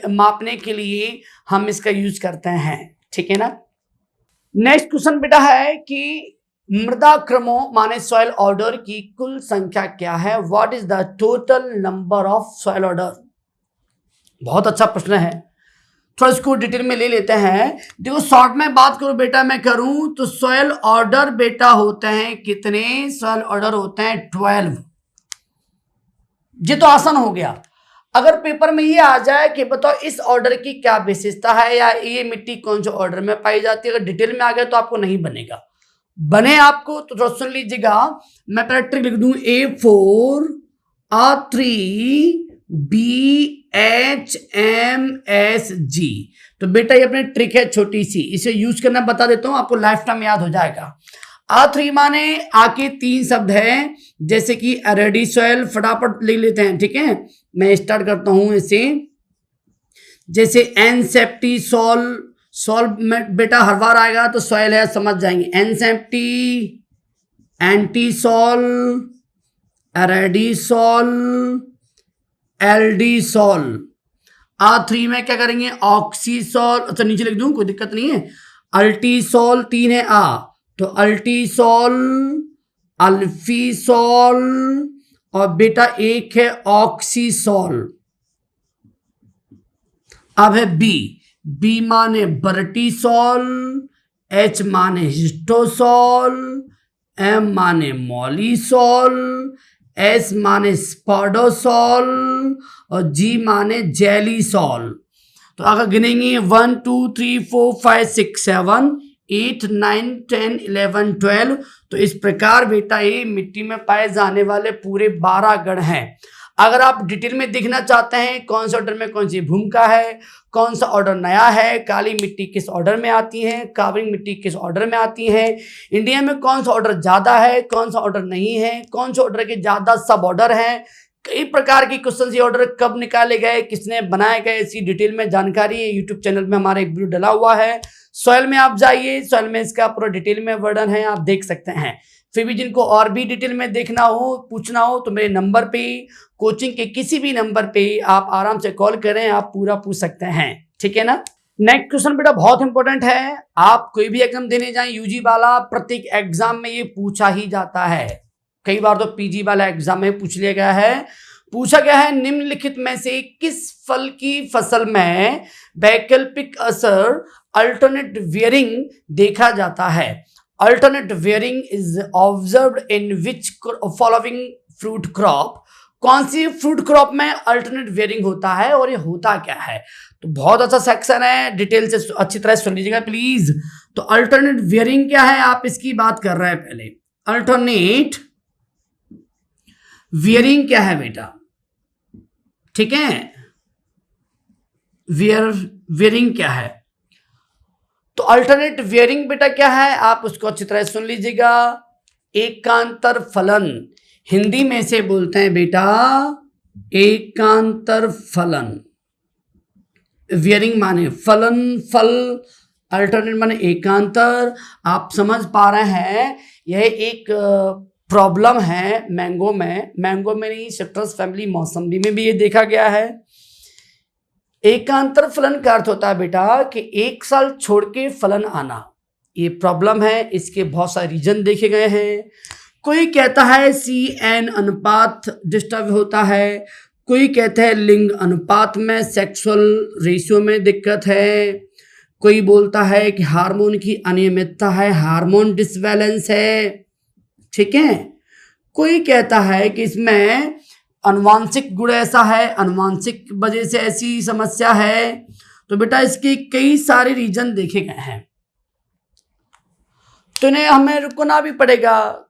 मापने के लिए हम इसका यूज करते हैं, ठीक है ना। नेक्स्ट क्वेश्चन बेटा है कि मृदा क्रमों माने सॉइल ऑर्डर की कुल संख्या क्या है? What is the total number of soil order? बहुत अच्छा प्रश्न है, थोड़ा इसको डिटेल में ले लेते हैं। देखो शॉर्ट में बात करूं बेटा, मैं करूं तो सॉइल ऑर्डर बेटा होते हैं कितने? सॉइल ऑर्डर होते हैं 12। ये तो आसान हो गया। अगर पेपर में ये आ जाए कि बताओ इस ऑर्डर की क्या विशेषता है, या ये मिट्टी कौन से ऑर्डर में पाई जाती है, अगर डिटेल में आ गया तो आपको नहीं बनेगा। बने आपको तो थोड़ा सुन लीजिएगा, मैं पहले ट्रिक लिख दूं, A4R3BHMSG। तो बेटा ये अपनी ट्रिक है छोटी सी, इसे यूज करना बता देता हूं, आपको लाइफ टाइम याद हो जाएगा। A3 माने आके 3 शब्द है, जैसे कि रेडी सॉइल, फटाफट लिख लेते हैं, ठीक है। मैं स्टार्ट करता हूं इसे, जैसे एनसेप्टी सॉल, सॉल्व में बेटा हर बार आएगा तो सॉइल है, समझ जाएंगे। Inceptisol, entisol, aridisol, alfisol. A3 में क्या करेंगे, ऑक्सीसॉल, अच्छा नीचे लिख दूं, कोई दिक्कत नहीं है। अल्टीसॉल 3 है आ, तो अल्टीसॉल, अल्फीसॉल, और बेटा एक है ऑक्सीसॉल। अब है बी, बी माने बर्टीसॉल, एच माने हिस्टोसॉल, एम माने मॉलीसॉल, एस माने स्पाडोसॉल, और जी माने जेलीसॉल। तो अगर गिनेंगे 1 2 3 4 5 6 7 8 9 10 11 12, तो इस प्रकार बेटा ये मिट्टी में पाए जाने वाले पूरे 12 गण हैं। अगर आप डिटेल में देखना चाहते हैं कौन सा ऑर्डर में कौन सी भूमिका है, कौन सा ऑर्डर नया है, काली मिट्टी किस ऑर्डर में आती है, काबरिंग मिट्टी किस ऑर्डर में आती है, इंडिया में कौन सा ऑर्डर ज्यादा है, कौन सा ऑर्डर नहीं है, कौन सा ऑर्डर के ज्यादा सब ऑर्डर हैं, कई प्रकार की क्वेश्चन, ये ऑर्डर कब निकाले गए, किसने बनाए गए, इसी डिटेल में जानकारी यूट्यूब चैनल में हमारा एक वीडियो डला हुआ है। सॉइल में आप जाइए, सॉइल में इसका पूरा डिटेल में वर्णन है, आप देख सकते हैं। फिर भी जिनको और भी डिटेल में देखना हो, पूछना हो, तो मेरे नंबर पे, कोचिंग के किसी भी नंबर पे आप आराम से कॉल करें, आप पूरा पूछ सकते हैं, ठीक है ना। नेक्स्ट क्वेश्चन बेटा बहुत इंपॉर्टेंट है, आप कोई भी एग्जाम देने जाएं यूजी वाला, प्रत्येक एग्जाम में ये पूछा ही जाता है, कई बार तो पीजी वाला एग्जाम में पूछ लिया गया है। पूछा गया है, निम्नलिखित में से किस फल की फसल में वैकल्पिक असर अल्टरनेट वियरिंग देखा जाता है। Alternate wearing is observed in which following fruit crop. कौन सी फ्रूट क्रॉप में अल्टरनेट वियरिंग होता है और ये होता क्या है। तो बहुत अच्छा सेक्शन है, डिटेल से अच्छी तरह सुन लीजिएगा प्लीज। तो अल्टरनेट वियरिंग क्या है, आप इसकी बात कर रहे हैं पहले। अल्टरनेट वियरिंग क्या है बेटा, ठीक है, वियरिंग क्या है। तो अल्टरनेट वियरिंग बेटा क्या है, आप उसको अच्छी तरह सुन लीजिएगा। एकांतर फलन, हिंदी में से बोलते हैं बेटा एकांतर फलन। वियरिंग माने फलन, फल, अल्टरनेट माने एकांतर। आप समझ पा रहे हैं, यह एक प्रॉब्लम है मैंगो में, मैंगो में नहीं, सिट्रस फैमिली मौसम्बी में भी ये देखा गया है। एकांतर फलन का अर्थ होता है बेटा कि एक साल छोड़ के फलन आना, ये प्रॉब्लम है। इसके बहुत सारे रीजन देखे गए हैं। कोई कहता है CN अनुपात डिस्टर्ब होता है, कोई कहता है लिंग अनुपात में सेक्सुअल रेशियो में दिक्कत है, कोई बोलता है कि हार्मोन की अनियमितता है, हार्मोन डिसबैलेंस है, ठीक है। कोई कहता है कि इसमें अनुवांशिक गुण ऐसा है, अनुवांशिक वजह से ऐसी समस्या है। तो बेटा इसके कई सारे रीजन देखे गए हैं, तो इन्हें हमें रुकना भी पड़ेगा,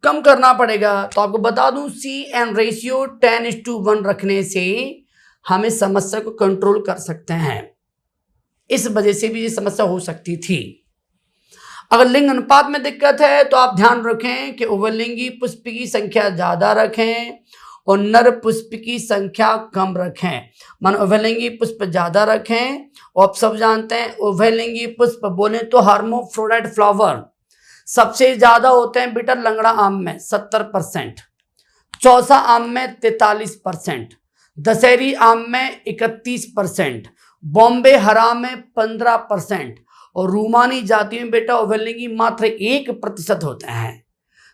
कम करना पड़ेगा। तो आपको बता दूं CN रेशियो 10:1 रखने से हमें समस्या को कंट्रोल कर सकते हैं। इस वजह से भी ये समस्या हो सकती थी। अगर लिंग अनुपात में दिक्कत है तो आप ध्यान रखें कि उभयलिंगी पुष्प की संख्या ज्यादा रखें और नर पुष्प की संख्या कम रखें। मान उभयलिंगी पुष्प ज्यादा रखें, और आप सब जानते हैं उभयलिंगी पुष्प बोले तो हर्माफ्रोडाइट फ्लावर सबसे ज्यादा होते हैं बेटा लंगड़ा आम में 70%, चौसा आम में 43%, दशहरी आम में 31%, बॉम्बे हरा में 15%, और रूमानी जाति में बेटा उभयलिंगी मात्र 1% होते हैं।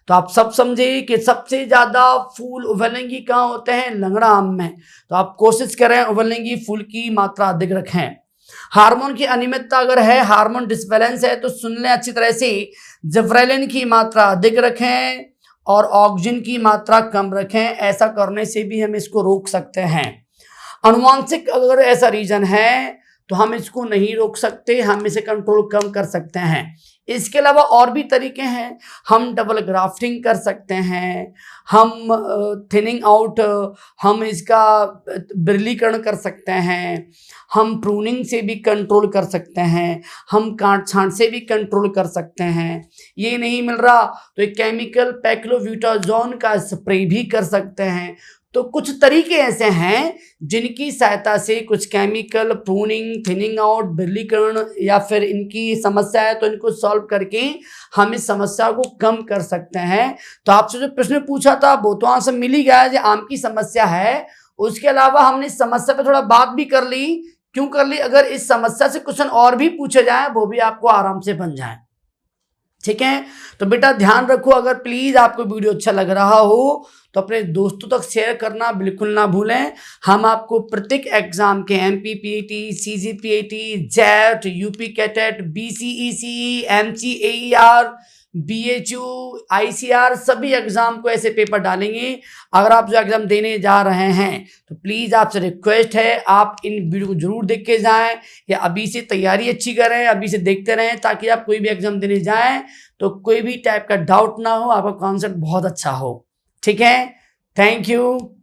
तो आप सब समझे कि सबसे ज्यादा फूल उभयलिंगी कहाँ होते हैं, लंगड़ा आम में। तो आप कोशिश करें उभयलिंगी फूल की मात्रा अधिक रखें। हार्मोन की अनियमितता अगर है, हार्मोन डिसबैलेंस है, तो सुन लें अच्छी तरह से, जिब्रेलिन की मात्रा अधिक रखें और ऑक्सीजन की मात्रा कम रखें। ऐसा करने से भी हम इसको रोक सकते हैं। अनुवांशिक अगर ऐसा रीजन है तो हम इसको नहीं रोक सकते, हम इसे कंट्रोल कम कर सकते हैं। इसके अलावा और भी तरीके हैं, हम डबल ग्राफ्टिंग कर सकते हैं, हम थिनिंग आउट, हम इसका बिरलीकरण कर सकते हैं, हम प्रूनिंग से भी कंट्रोल कर सकते हैं, हम काट छांट से भी कंट्रोल कर सकते हैं। ये नहीं मिल रहा तो एक केमिकल पैक्लोब्यूटाजोन का स्प्रे भी कर सकते हैं। तो कुछ तरीके ऐसे हैं जिनकी सहायता से कुछ केमिकल प्रूनिंग, थिनिंग आउट, बिरलीकरण या फिर इनकी समस्या है तो इनको सॉल्व करके हम इस समस्या को कम कर सकते हैं। तो आपसे जो प्रश्न पूछा था वो तो आंसर मिल ही गया, जो आम की समस्या है। उसके अलावा हमने इस समस्या पे थोड़ा बात भी कर ली। क्यों कर ली? अगर इस समस्या से क्वेश्चन और भी पूछे जाए वो भी आपको आराम से बन जाए। ठीक है, तो बेटा ध्यान रखो, अगर प्लीज आपको वीडियो अच्छा लग रहा हो तो अपने दोस्तों तक शेयर करना बिल्कुल ना भूलें। हम आपको प्रत्येक एग्जाम के MPPAT, CGPAT, JET, UP CATET, BCECE, MCAER, BHU, ICR सभी एग्जाम को ऐसे पेपर डालेंगे। अगर आप जो एग्जाम देने जा रहे हैं तो प्लीज आपसे रिक्वेस्ट है आप इन वीडियो को जरूर देख के जाएं, या अभी से तैयारी अच्छी करें, अभी से देखते रहें, ताकि आप कोई भी एग्जाम देने जाएं तो कोई भी टाइप का डाउट ना हो, आपका कॉन्सेप्ट बहुत अच्छा हो। ठीक है, थैंक यू।